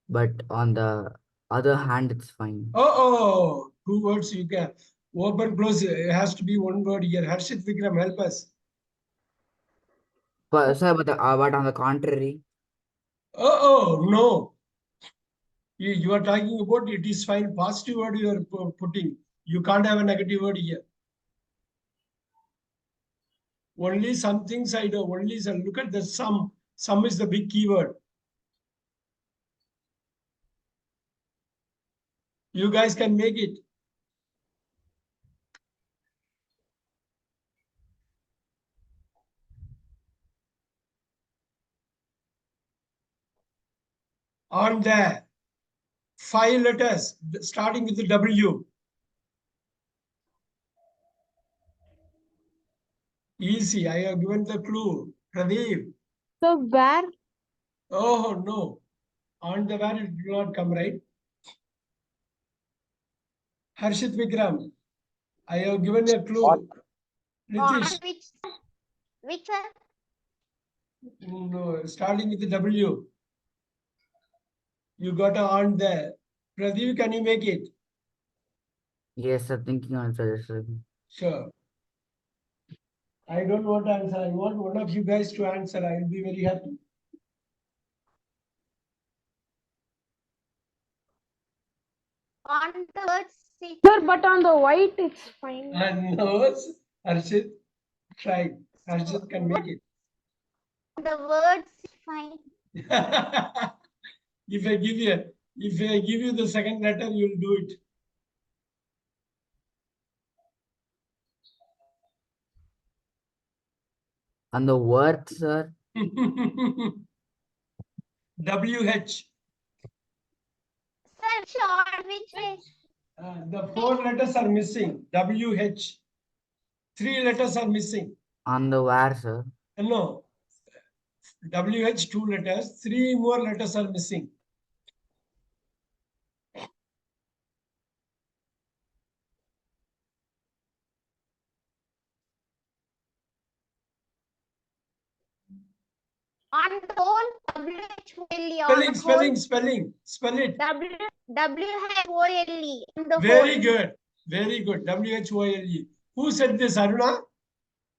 But on the other hand, it's fine. Oh, 2 words you can. Open, close. It has to be one word here. Harshit Vikram, help us. But sir, but on the contrary, No. You are talking about it is fine. Positive word you are putting. You can't have a negative word here. Only some things I know. Only some. Look at the sum. Sum is the big keyword. You guys can make it. On the 5 letters starting with the W. Easy. I have given the clue. Pradeep. So where? Oh no. On the where it will not come, right? Harshit Vikram. I have given a clue. Nitish. Which one? No, starting with the W. You got a on there. Pradeep, can you make it? Yes, sir. Thinking answer, sir. Sure. I don't want to answer. I want one of you guys to answer. I will be very happy. On the words, Sir, but on the white it's fine. And no, Harshit, try. Harshit can make it. the words is fine. If I give you the second letter, you'll do it. On the word, sir. WH. Sir, short which way? The 4 letters are missing. WH. 3 letters are missing. On the where, sir. No. WH 2 letters. 3 more letters are missing. On the whole, W-H-O-L-E. On the Spelling. Spell it. W-H-O-L-E. On the Very whole. good. Very good. WHOLE. Who said this, Aruna?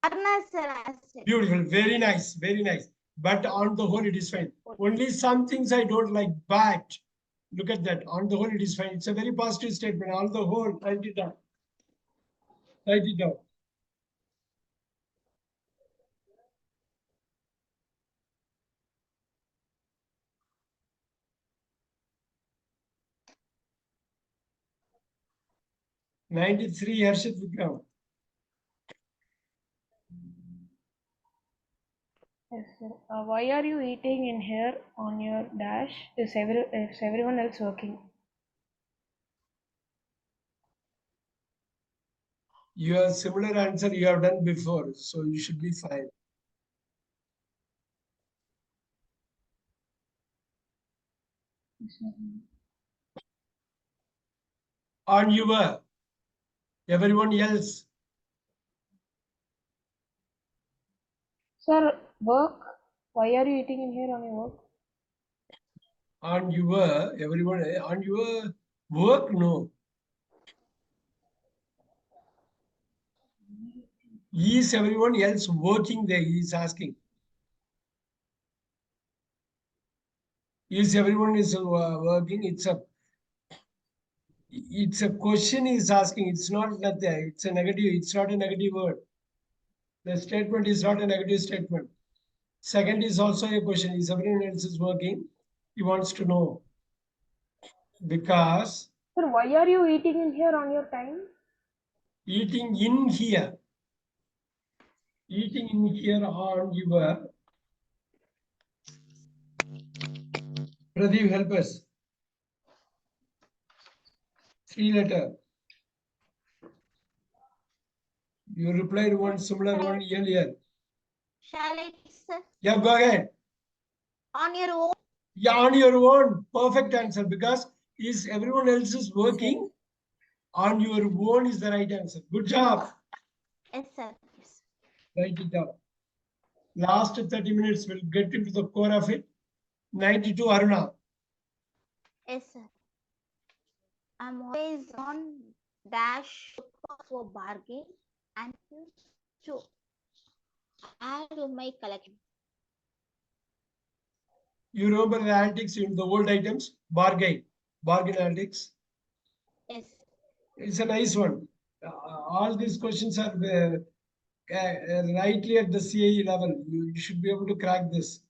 Arna sir asked it. Beautiful. Very nice. Very nice. But on the whole, it is fine. Only some things I don't like, but look at that. On the whole, it is fine. It's a very positive statement. On the whole, write it down. Write it down. '93 Harshit Vikram. Yes, sir. Why are you eating in here on your dash? Is everyone else working? You have similar answer you have done before, so you should be fine. On your, everyone else. Sir, work. Why are you eating in here on your work? On your, everyone, on your work, no. Is everyone else working there? He is asking. Is everyone is working? It's a question he is asking. It's not that there. It's a negative. It's not a negative word. The statement is not a negative statement. Second is also a question. Is everyone else is working? He wants to know. Because Sir, why are you eating in here on your time? eating in here. Eating in here on your. Pradeep, help us. 3 letter. You replied one similar one earlier. Shall I, sir? Yeah, go ahead. On your own. Yeah, on your own. Perfect answer. Because is everyone else is working, on your own is the right answer. Good job. Yes, sir. Yes. Write it down. Last 30 minutes, we'll get into the core of it. 92 Aruna. Yes, sir. I'm always on dash for bargain and to add to my collection. You remember the antics in the old items? Bargain. Bargain antics. Yes. It's a nice one. All these questions are rightly at the CAE level. You should be able to crack this.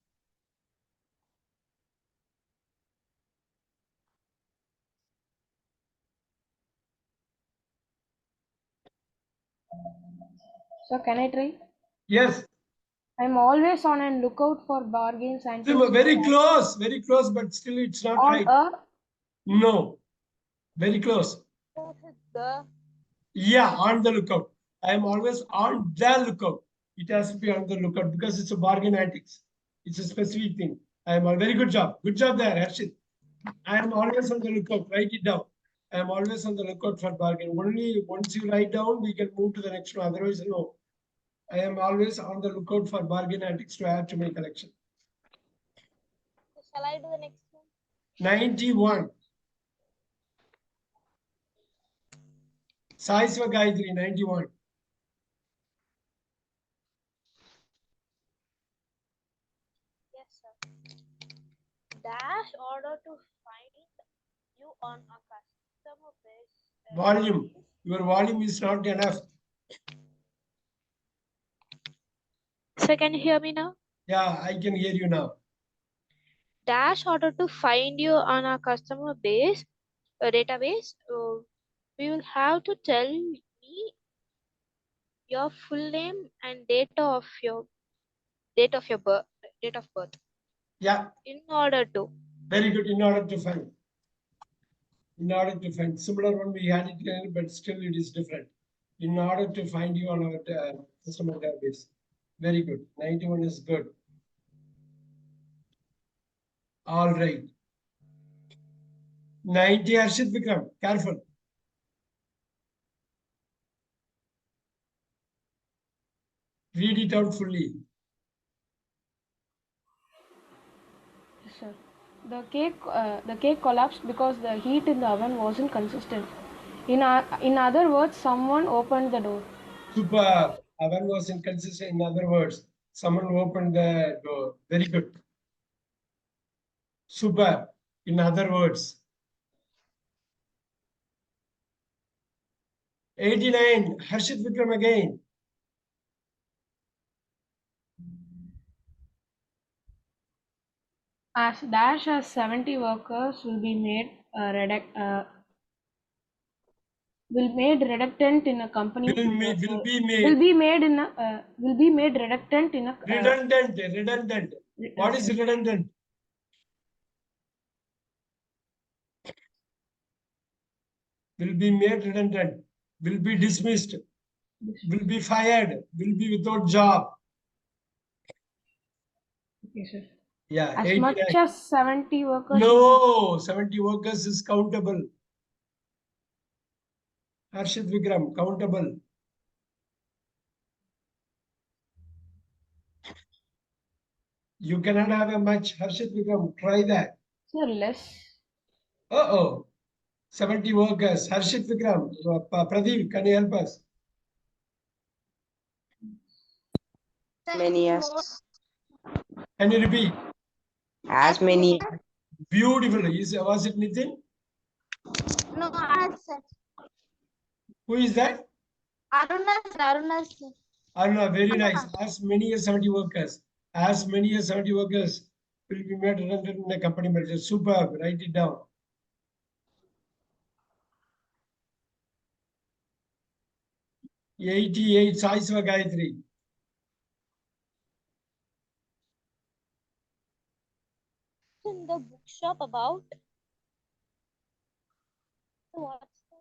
So can I try? Yes, I'm always on and lookout for bargains and very close, but still it's not on right. a No, very close. The Yeah, on the lookout. I am always on the lookout. It has to be on the lookout because it's a bargain antics. It's a specific thing. I am a very good job. Good job there, Harshit. I am always on the lookout. Write it down. I am always on the lookout for bargain. Only once you write down, we can move to the next one. Otherwise, no. I am always on the lookout for bargain antics to add to my collection. shall I do the next one? 91. Saiswa Gayatri, 91. Yes, sir. Dash order to find you on a customer base. Volume. Your volume is not enough. So can you hear me now? Yeah, I can hear you now. Dash order to find you on a customer base database. We will have to tell me your full name and date of your birth, date of birth. Yeah. In order to. Very good. In order to find. In order to find. Similar one we had it here, but still it is different. In order to find you on our customer database. Very good. 91 is good. All right. 90 Harshit Vikram. Careful. Read it out fully. Yes, sir. The cake collapsed because the heat in the oven wasn't consistent. In other words, someone opened the door. Super. Oven was inconsistent. In other words, someone opened the door. Very good. Super. In other words. 89. Harshit Vikram again. As Dash as 70 workers will be made reluctant in a company. Will be made. Will be made reluctant in a. Redundant. What is redundant? Will be made redundant. Will be dismissed. Will be fired. Will be without job. Okay, sir. Yeah. As 89. much as 70 workers. No, 70 workers is countable. Harshit Vikram, countable. You cannot have a much. Harshit Vikram, try that. Sir, less. Uh-oh. 70 workers. Harshit Vikram, Pradeep, can you help us? Many as Can you repeat? many. Beautiful. Was it Nitin? No, answer. Who is that? Aruna, sir. Aruna, very nice. As many as 70 workers. As many as 70 workers will be made redundant in a company merger. Superb. Write it down. $88. Saiswa Gayatri. In the bookshop about what's the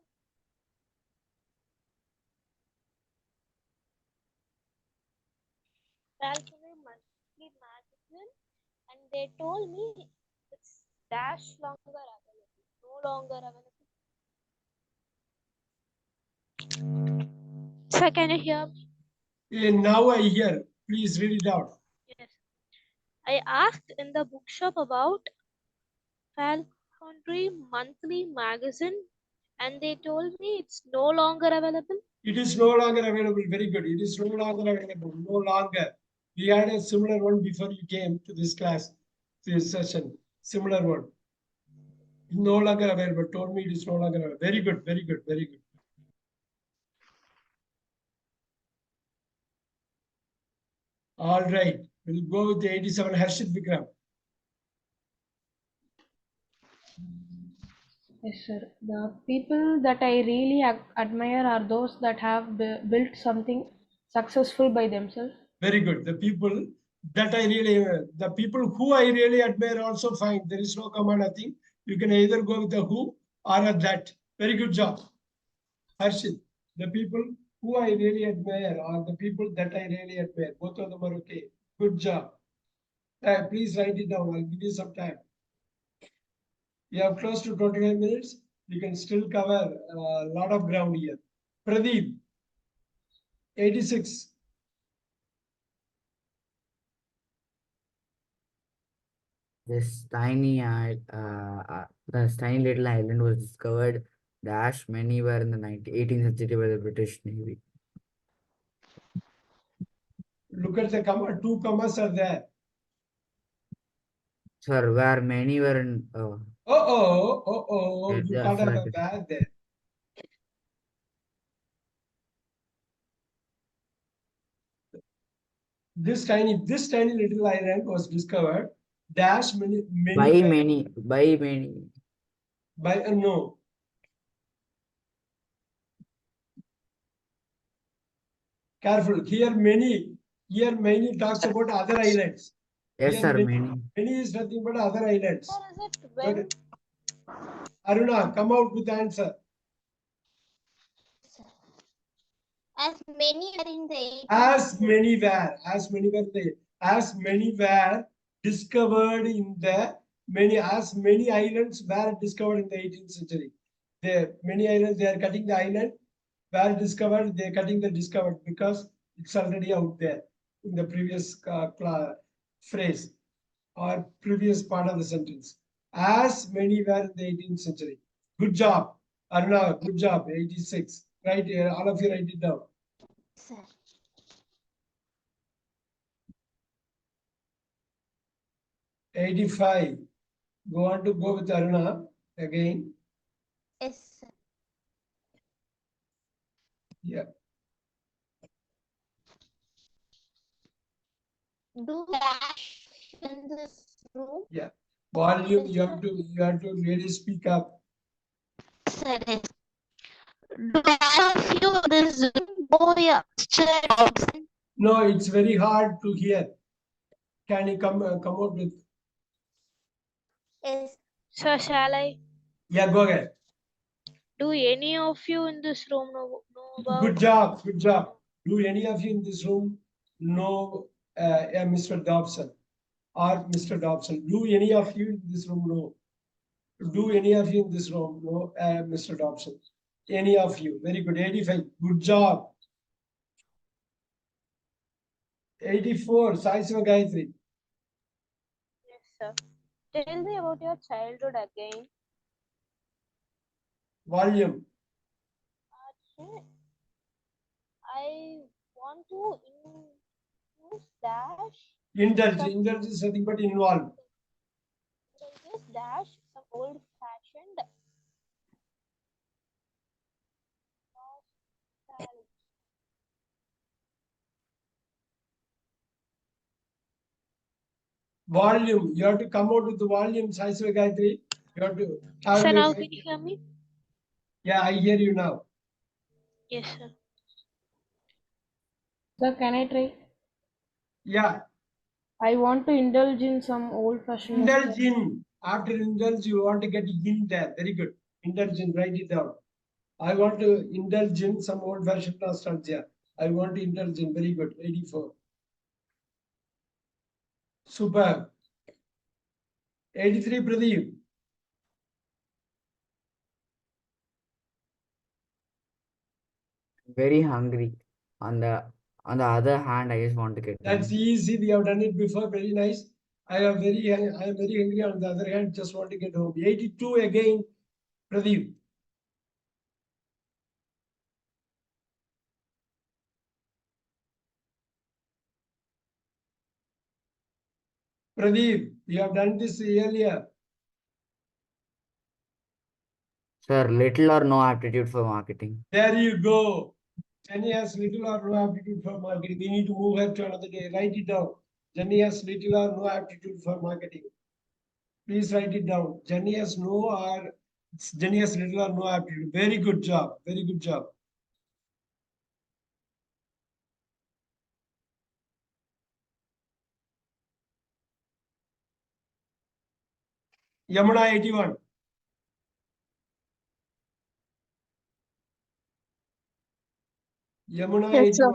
Calculate monthly magazine, and they told me it's dash longer available, no longer available. So can you hear me? Yeah, now I hear. Please read it out. Yes. I asked in the bookshop about Falconry monthly magazine, and they told me it's no longer available. It is no longer available. Very good. It is no longer available. No longer. We had a similar one before you came to this class, this session. Similar one. No longer available. Told me it is no longer available. Very good. Very good. Very good. All right. We'll go with the 87, Harshit Vikram. Yes, sir. The people that I really admire are those that have built something successful by themselves. Very good. The people that I really, the people who I really admire also fine. There is no command, nothing. You can either go with the who or a that. Very good job. Harshit, the people who I really admire are the people that I really admire. Both of them are okay. Good job. Please write it down. I'll give you some time. You have close to 25 minutes. You can still cover a lot of ground here. Pradeep, 86. This tiny little island was discovered dash many were in the 18th century by the British Navy. Look at the comma. Two commas are there. Sir, where many were in You yeah, can't have a flat. bad there. This tiny little island was discovered dash many By many. by a no. Careful. Here many talks about other islands. Yes, Here sir, many. many is nothing but other islands. Or is it when? Good. Aruna, come out with the answer. As many are in the As many were discovered in the as many islands were discovered in the 18th century. There many islands, they are cutting the island were discovered, they are cutting the discovered because it's already out there in the previous phrase or previous part of the sentence. As many were in the 18th century. Good job, Aruna. Good job. 86. Right here, all of you write it down. Sir. 85. Go on to go with Aruna again. Yes, sir. Yeah. Do dash in this room? Yeah. Volume, you have to really speak up. Sir, yes. Do dash of you this room? Oh, yeah. Sir, Dobson. No, it's very hard to hear. Can you come out with? Yes. So shall I? Yeah, go ahead. Do any of you in this room know about? Good job. Good job. Do any of you in this room know Mr. Dobson or Mr. Dobson? Do any of you in this room know? Do any of you in this room know Mr. Dobson? Any of you? Very good. 85. Good job. 84. Sai Siva Gayatri. Yes, sir. Tell me about your childhood again. Volume. I want to use dash. Indulge is nothing but involve. Just dash some old fashioned. Volume. You have to come out with the volume, Sai Siva Gayatri. You have to have Sir, your now can you hear me? Yeah, I hear you now. Yes, sir. Sir, can I try? Yeah. I want to indulge in some old-fashioned. Indulge in. After indulge, you want to get in there. Very good. Indulge in, write it down. I want to indulge in some old fashioned nostalgia. I want to indulge in. Very good. 84. Super. 83, Pradeep. Very hungry. On the other hand, I just want to get That's home. easy. We have done it before. Very nice. I am very hungry. On the other hand, just want to get home. 82 again, Pradeep. Pradeep, you have done this earlier. Sir, little or no aptitude for marketing. There you go. Jenny has little or no aptitude for marketing. We need to move her to another day. Write it down. Jenny has little or no aptitude for marketing. Please write it down. Jenny has little or no aptitude. Very good job. Very good job. Yamuna 81. Yamuna Yes, sir.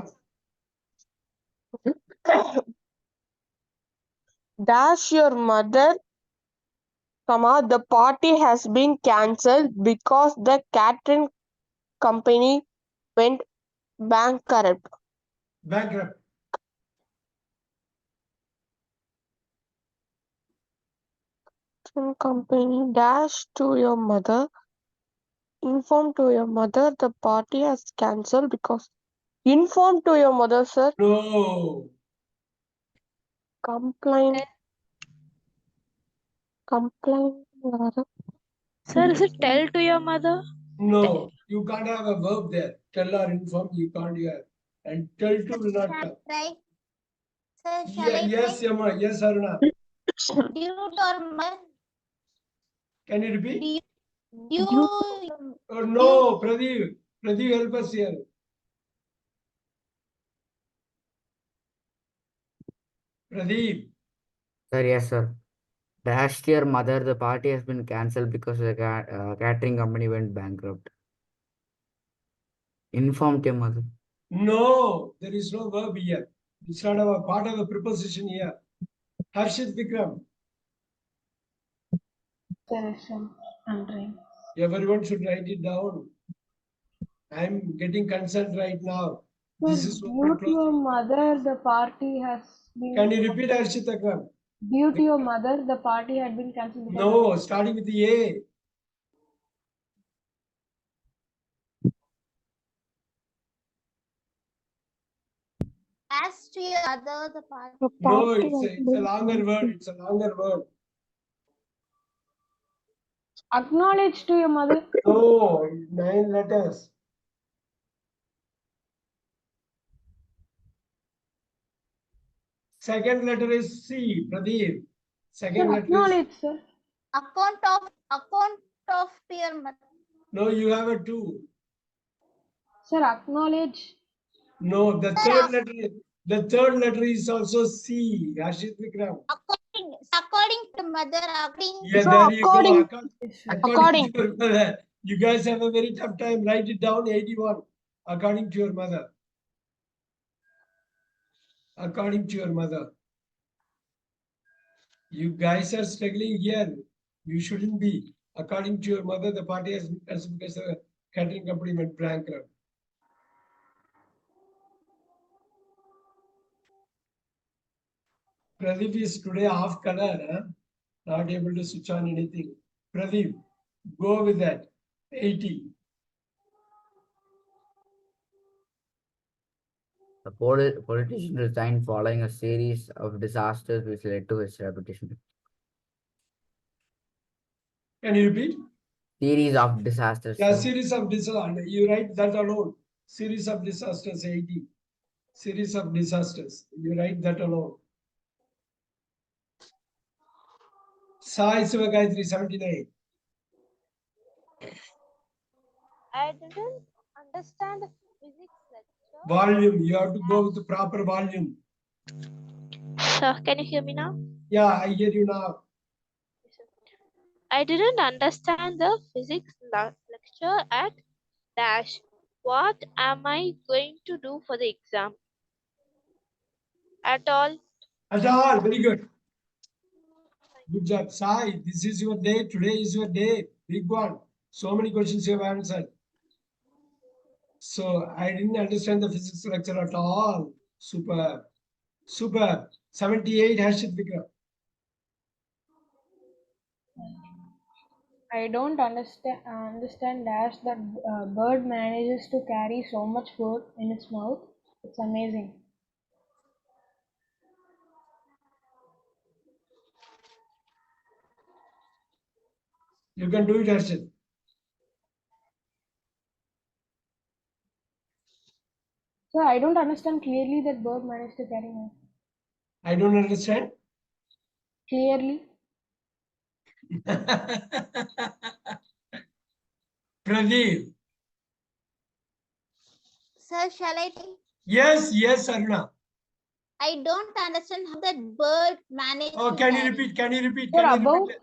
81. Dash your mother, comma, the party has been cancelled because the catering company went bankrupt. Bankrupt. Company dash to your mother. Inform to your mother the party has cancelled because. Inform to your mother, sir. No. Complain. Complain. Sir, is it tell to your mother? No. You can't have a verb there. Tell or inform. You can't have. And tell to will not come. Right. Sir, shall I Yes, Yamuna. Yes, Aruna. due to our mother? Can you repeat? Due, Oh, no, Pradeep. Pradeep, help us here. Pradeep. Sir, yes, sir. Dash to your mother, the party has been cancelled because the catering company went bankrupt. Inform to your mother. No, there is no verb here. It's not a part of the preposition here. Harshit Vikram. Sir, I'm trying. Everyone should write it down. I'm getting concerned right now. This is Due to your mother, the party has been. Can you repeat Harshit Vikram? Due to your mother, the party had been cancelled. No, starting with the A. as to your mother, the party. No, it's a longer word. It's a longer word. Acknowledge to your mother. No, 9 letters. Second letter is C, Pradeep. Second letter is. Acknowledge, sir. Account of your mother. No, you have a 2. Sir, acknowledge. No, the third letter is also C. Harshit Vikram. According to mother, Yeah, So there you go. according. To your mother. You guys have a very tough time. Write it down, 81. According to your mother. According to your mother. You guys are struggling here. You shouldn't be. According to your mother, the party has been cancelled because the catering company went bankrupt. Pradeep is today off color, huh? Not able to switch on anything. Pradeep, go with that. 80. The politician resigned following a series of disasters which led to his reputation. Can you repeat? Series of disasters. Yeah, Sir. series of disasters. You write that alone. Series of disasters, 80. Series of disasters. You write that alone. Sai Sivagayatri, 79. I didn't understand the physics lecture. Volume. You have to go with the proper volume. Sir, can you hear me now? Yeah, I hear you now. I didn't understand the physics lecture at dash. What am I going to do for the exam? At all. At all. Very good. Good job. Sai, this is your day. Today is your day. Big one. So many questions you have answered. So I didn't understand the physics lecture at all. Super. Super. 78 Harshit Vikram. I don't understand dash that bird manages to carry so much food in its mouth. It's amazing. You can do it, Harshit. Sir, I don't understand clearly that bird managed to carry me. I don't understand. Clearly. Pradeep. Sir, shall I take? Yes, yes, Aruna. I don't understand how that bird managed Oh, to can you carry. repeat? Can you repeat? Sir, Can you above. repeat?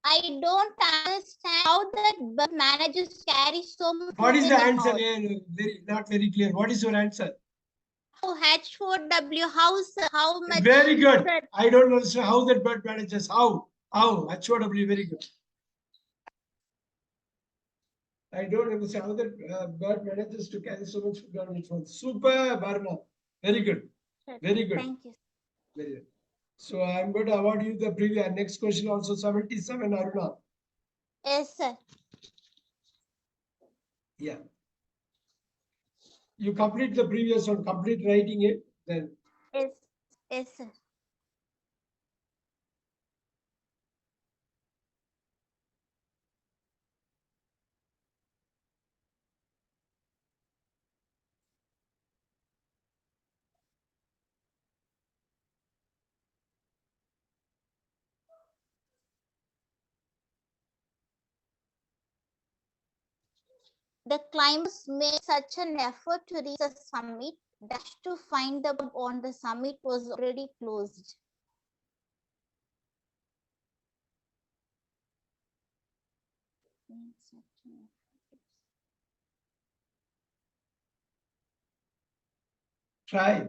I don't understand how that bird manages to carry so much What food is in the the answer? mouth. Very, not very clear. What is your answer? Oh, H4W, how much? Very good. Sir, I don't understand how that bird manages. How? HOW, very good. I don't understand how that bird manages to carry so much food on its own. Super, Barna. Very good. sir, Very good. thank you. Very good. So I'm going to award you the previous next question also 77, Aruna. Yes, sir. Yeah. You complete the previous one, complete writing it, then Yes, yes, sir. The climbers made such an effort to reach the summit that to find the pub on the summit was already closed. try.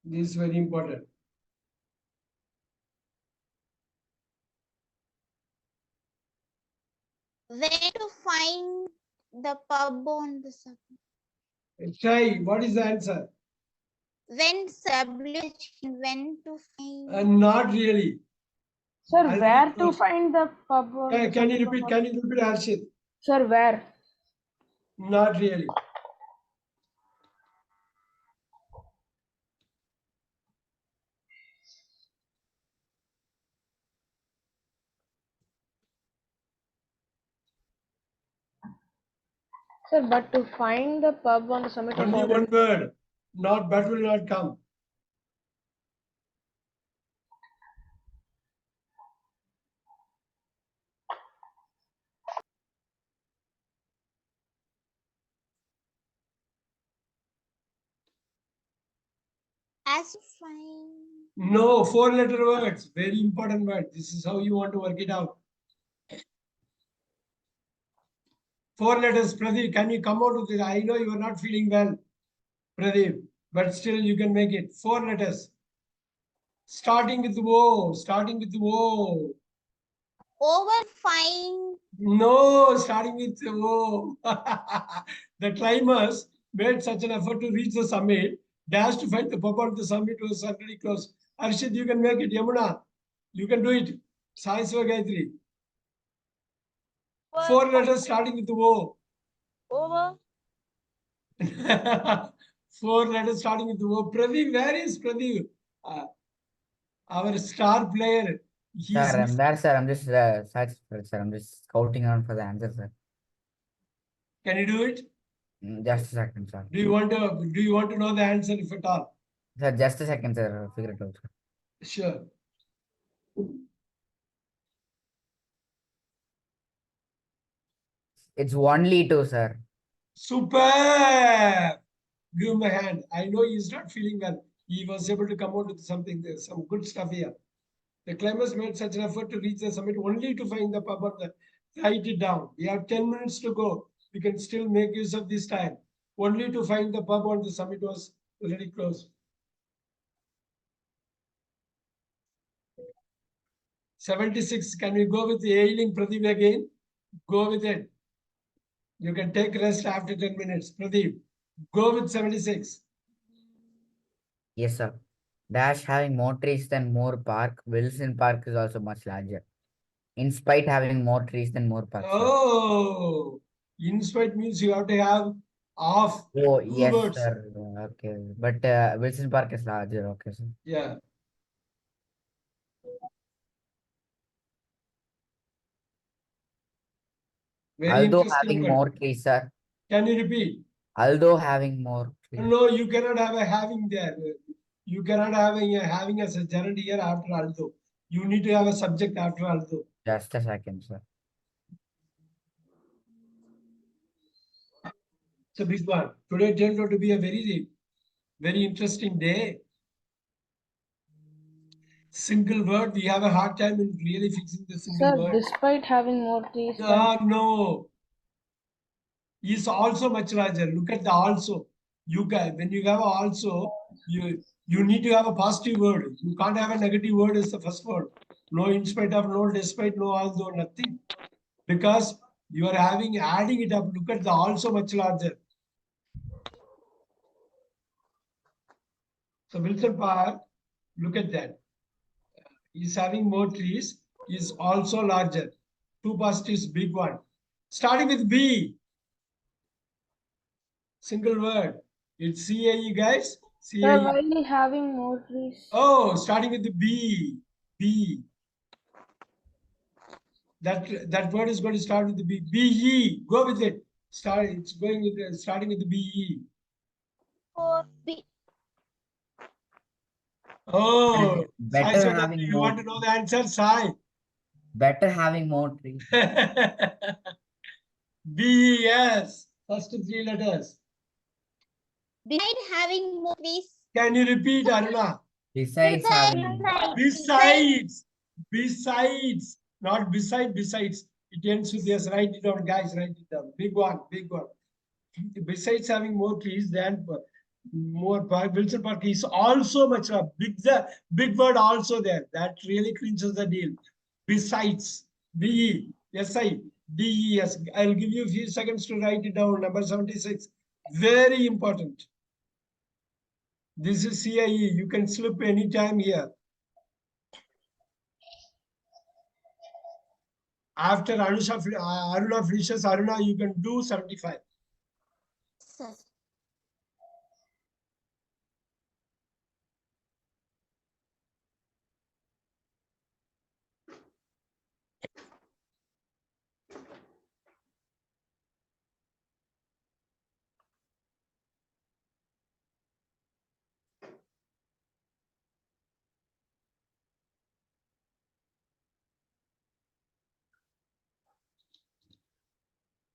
This is very important. Where to find the pub on the summit? Try. What is the answer? When WH, when to find? Not really. Sir, Already where to closed. find the pub? On the Can you summit repeat? of- Can you repeat, Harshit? Sir, where? Not really. Sir, but to find the pub on the summit was Only already. one word. Not but will not come. As to find. No, 4-letter words. Very important word. This is how you want to work it out. 4 letters, Pradeep. Can you come out with it? I know you are not feeling well, Pradeep, but still you can make it. 4 letters. Starting with O. Starting with O. Over find. No, starting with O. The climbers made such an effort to reach the summit. Dash to find the pub on the summit was already closed. Arshid, you can make it. Yamuna, you can do it. Sai Gayatri. 4 letters starting with O. Over. 4 letters starting with O. Pradeep, where is Pradeep? Our star player. He is Sir, I'm there, sir. I'm just sir. I'm just scouting on for the answer, sir. Can you do it? Just a second, sir. Do you want to know the answer if at all? Sir, just a second, sir. I'll figure it out, sir. Sure. It's only two, sir. Super. Give him a hand. I know he's not feeling well. He was able to come out with something there, some good stuff here. The climbers made such an effort to reach the summit only to find the pub on the. Write it down. We have 10 minutes to go. We can still make use of this time. Only to find the pub on the summit was already closed. 76. Can we go with the ailing Pradeep again? Go with it. You can take rest after 10 minutes. Pradeep, go with 76. Yes, sir. Dash having more trees than more park. Wilson Park is also much larger. In spite having more trees than more parks, sir. Oh, in spite means you have to have off Oh, two yes, words. sir. Okay. But Wilson Park is larger. Okay, sir. Yeah. Very Although interesting having word. more trees, sir. Can you repeat? Although having more trees. No, you cannot have a having there. You cannot have a having as a gerund here after although. You need to have a subject after although. Just a second, sir. It's a big one. Today turned out to be a very, very interesting day. Single word. We have a hard time in really fixing the single Sir, word. despite having more trees than Ah, no. Is also much larger. Look at the also. You can when you have a also, you need to have a positive word. You can't have a negative word as the first word. No in spite of, no despite, no although, nothing. Because you are having adding it up. Look at the also much larger. So Wilson Park, look at that. Is having more trees, is also larger. Two positives, big one. Starting with B. Single word. It's CAE, guys. Sir, CAE. while having more trees. Oh, starting with the B. B. That word is going to start with the B. BE. Go with it. It's going with starting with the BE. Or B. Oh, Sai Better Sivagatri, having you more. want to know the answer, Sai? Better having more trees. B, yes. First three letters. Beside having more trees. Can you repeat, Aruna? Besides having. Besides. Besides. Not beside, besides. It ends with yes. Write it down, guys. Write it down. Big one, big one. Besides having more trees than more park, Wilson Park is also much big word also there. That really clinches the deal. Besides, BE, SI, DES. I'll give you a few seconds to write it down. Number 76. Very important. This is CIE. You can slip anytime here. After Aruna finishes, Aruna, you can do 75. Sir.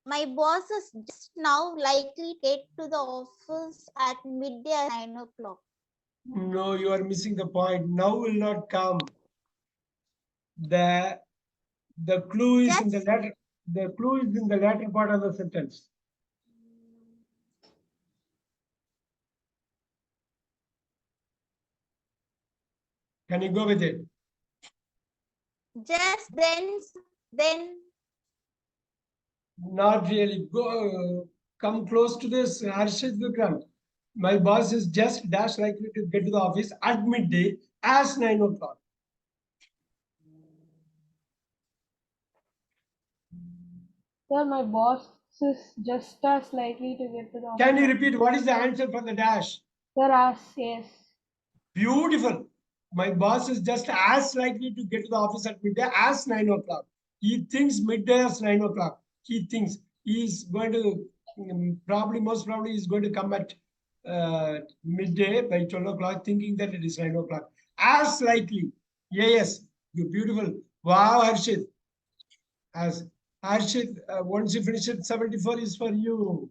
My boss is just now likely to get to the office at midday at 9 o'clock. No, you are missing the point. Now will not come. The clue is in the Just latter. The clue is in the latter part of the sentence. Can you go with it? just then Not really. Go. Come close to this. Harshit Vikram. My boss is just dash likely to get to the office at midday as 9 o'clock. Sir, my boss is just as likely to get to the office. Can you repeat what is the answer for the dash? Sir, as yes. Beautiful. My boss is just as likely to get to the office at midday as 9 o'clock. He thinks midday as 9 o'clock. He thinks he's going to most probably he's going to come at midday by 12 o'clock, thinking that it is 9 o'clock. As likely. Yes, you're beautiful. Wow, Harshit. As Harshit, once you finish it, 74 is for you.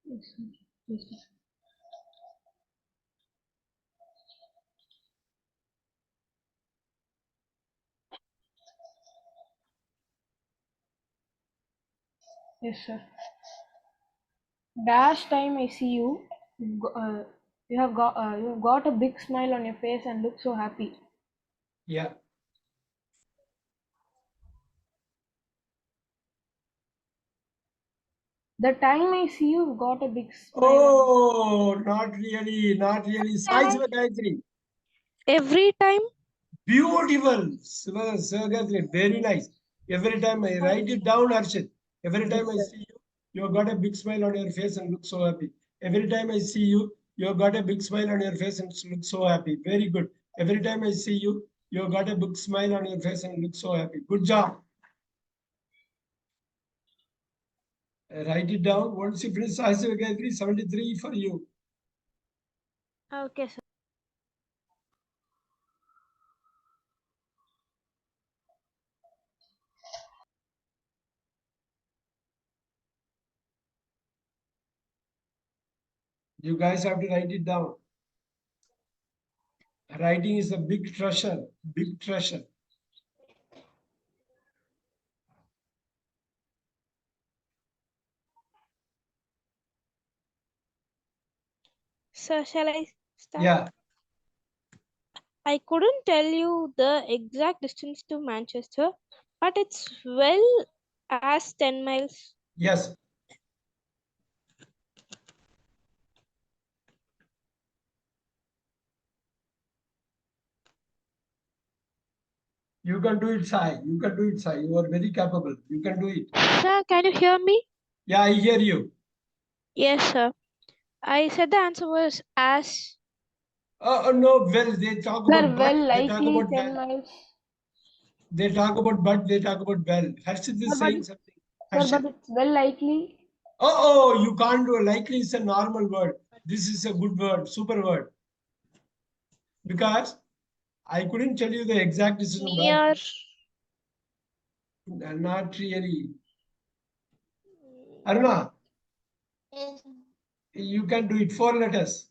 Yes, sir. Yes, sir. Yes, sir. Dash time I see you. You have got a big smile on your face and look so happy. Yeah. The time I see you, you've got a big smile. Oh, not really, not really. Sai Sivagatri. Every time. Beautiful. Sivagatri, very nice. Every time I write it down, Harshit. Every time I Yes, sir. see you, you've got a big smile on your face and look so happy. Every time I see you, you've got a big smile on your face and look so happy. Very good. Every time I see you, you've got a big smile on your face and look so happy. Good job. Write it down. Once you finish Sahasya Gayatri, 73 for you. Okay, sir. You guys have to write it down. Writing is a big treasure, big treasure. Sir, shall I start? Yeah, I couldn't tell you the exact distance to Manchester, but it's well as 10 miles. yes. You can do it, Sai. You can do it, Sai. You are very capable. You can do it. Sir, can you hear me? Yeah, I hear you. Yes, sir. I said the answer was as. No, well, they talk Sir, about well, but, they talk likely about 10 well. miles. They talk about but, they talk about well. Harshit Sir, is but, saying something. sir, but Harshit. it's well likely. Oh, you can't do. Likely is a normal word. This is a good word, super word. Because I couldn't tell you the exact distance, Near. but not really. Aruna, Yes. you can do it. 4 letters.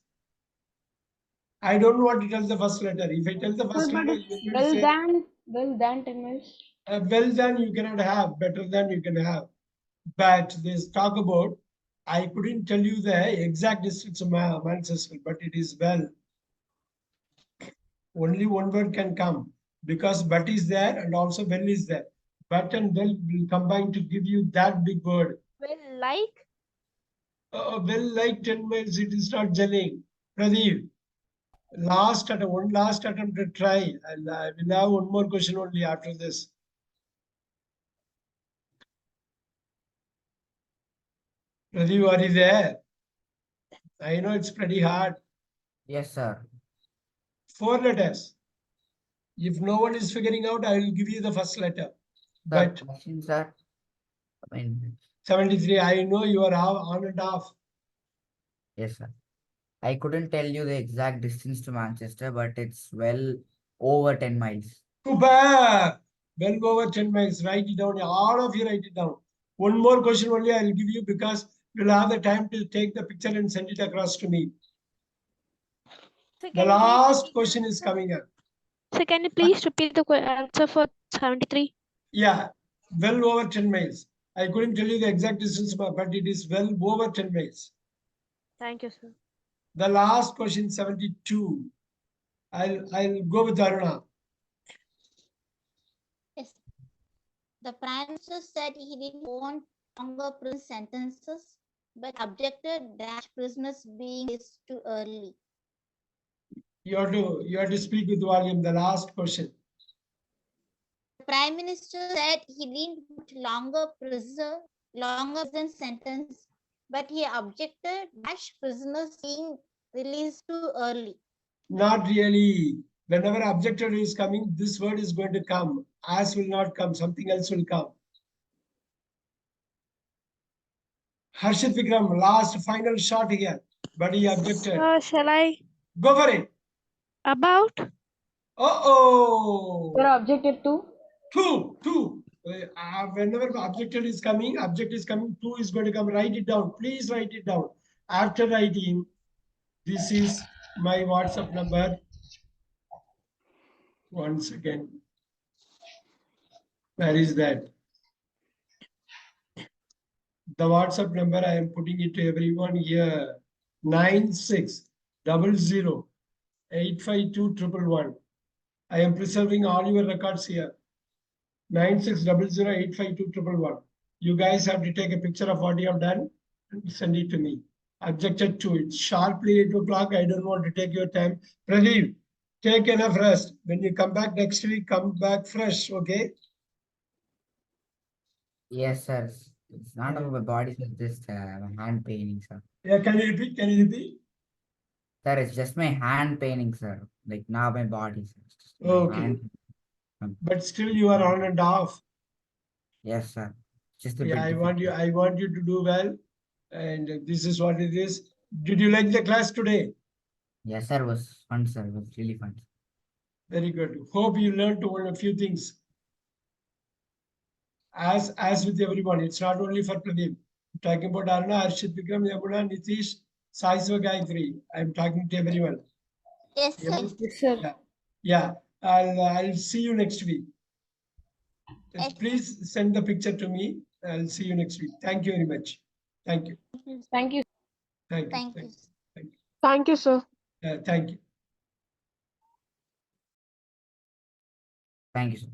I don't want to tell the first letter. If I tell the Sir, first but letter, it's you will say, well than 10 miles. well done, you cannot have, better than you can have. But this talk about, I couldn't tell you the exact distance of Manchester, but it is well. Only one word can come because but is there and also well is there. But and well will combine to give you that big word. Well, like. Well, like 10 miles, it is not gelling. Pradeep, one last attempt to try. And I will have one more question only after this. Pradeep, are you there? I know it's pretty hard. Yes, sir. 4 letters. If no one is figuring out, I will give you the first letter. Sir, But question, sir. I mean, 73, I know you are on and off. yes, sir. I couldn't tell you the exact distance to Manchester, but it's well over 10 miles. Super. Well over 10 miles. Write it down. All of you write it down. One more question only I will give you because you'll have the time to take the picture and send it across to me. So The can you please last repeat the question is answer? coming up. So can you please repeat the answer for 73? Yeah, well over 10 miles. I couldn't tell you the exact distance, but it is well over 10 miles. Thank you, sir. The last question, 72. I'll go with Aruna. Yes. The Prime Minister said he didn't want longer prison sentences, but objected dash prisoners being released too early. You have to speak with volume. The last question. The Prime Minister said he didn't want longer prison sentence, but he objected dash prisoners being released too early. Not really. Whenever objector is coming, this word is going to come. As will not come. Something else will come. Harshit Vikram, last final shot here. But he objected. Shall I? Go for it. About? Uh-oh. Sir, objected to. Two. Whenever objector is coming, two is going to come. Write it down. Please write it down. After writing, this is my WhatsApp number. Once again. Where is that? The WhatsApp number, I am putting it to everyone here. 9600852111. I am preserving all your records here. 9600852111. You guys have to take a picture of what you have done and send it to me. Objected to it. Sharply 8 o'clock. I don't want to take your time. Pradeep, take enough rest. When you come back next week, come back fresh, okay? Yes, sir. It's not about my body, it's just my hand paining, sir. Yeah, can you repeat? Can you repeat? Sir, it's just my hand paining, sir. Like now my body, sir. It's just my Okay. hand. But still you are on and off. Yes, sir. Just a Yeah, bit I want you to do well. And this is what it is. Did you like the class today? Yes, sir. Was fun, sir. Was really fun. Very good. Hope you learned a few things. As with everyone, it's not only for Pradeep. I'm talking about Aruna, Arshit, Vikram, Yamuna, Nitish, Sai Gayatri. I'm talking to everyone. Yes, sir. Yes, sir. Yeah. Yeah. I'll see you next week. Yes, Please send the picture to me. I'll see you next week. Thank you very much. Thank you. Thank you. Thank you. Thank Thank you. you. Thank you. Thank you, sir. Thank you. Thank you, sir.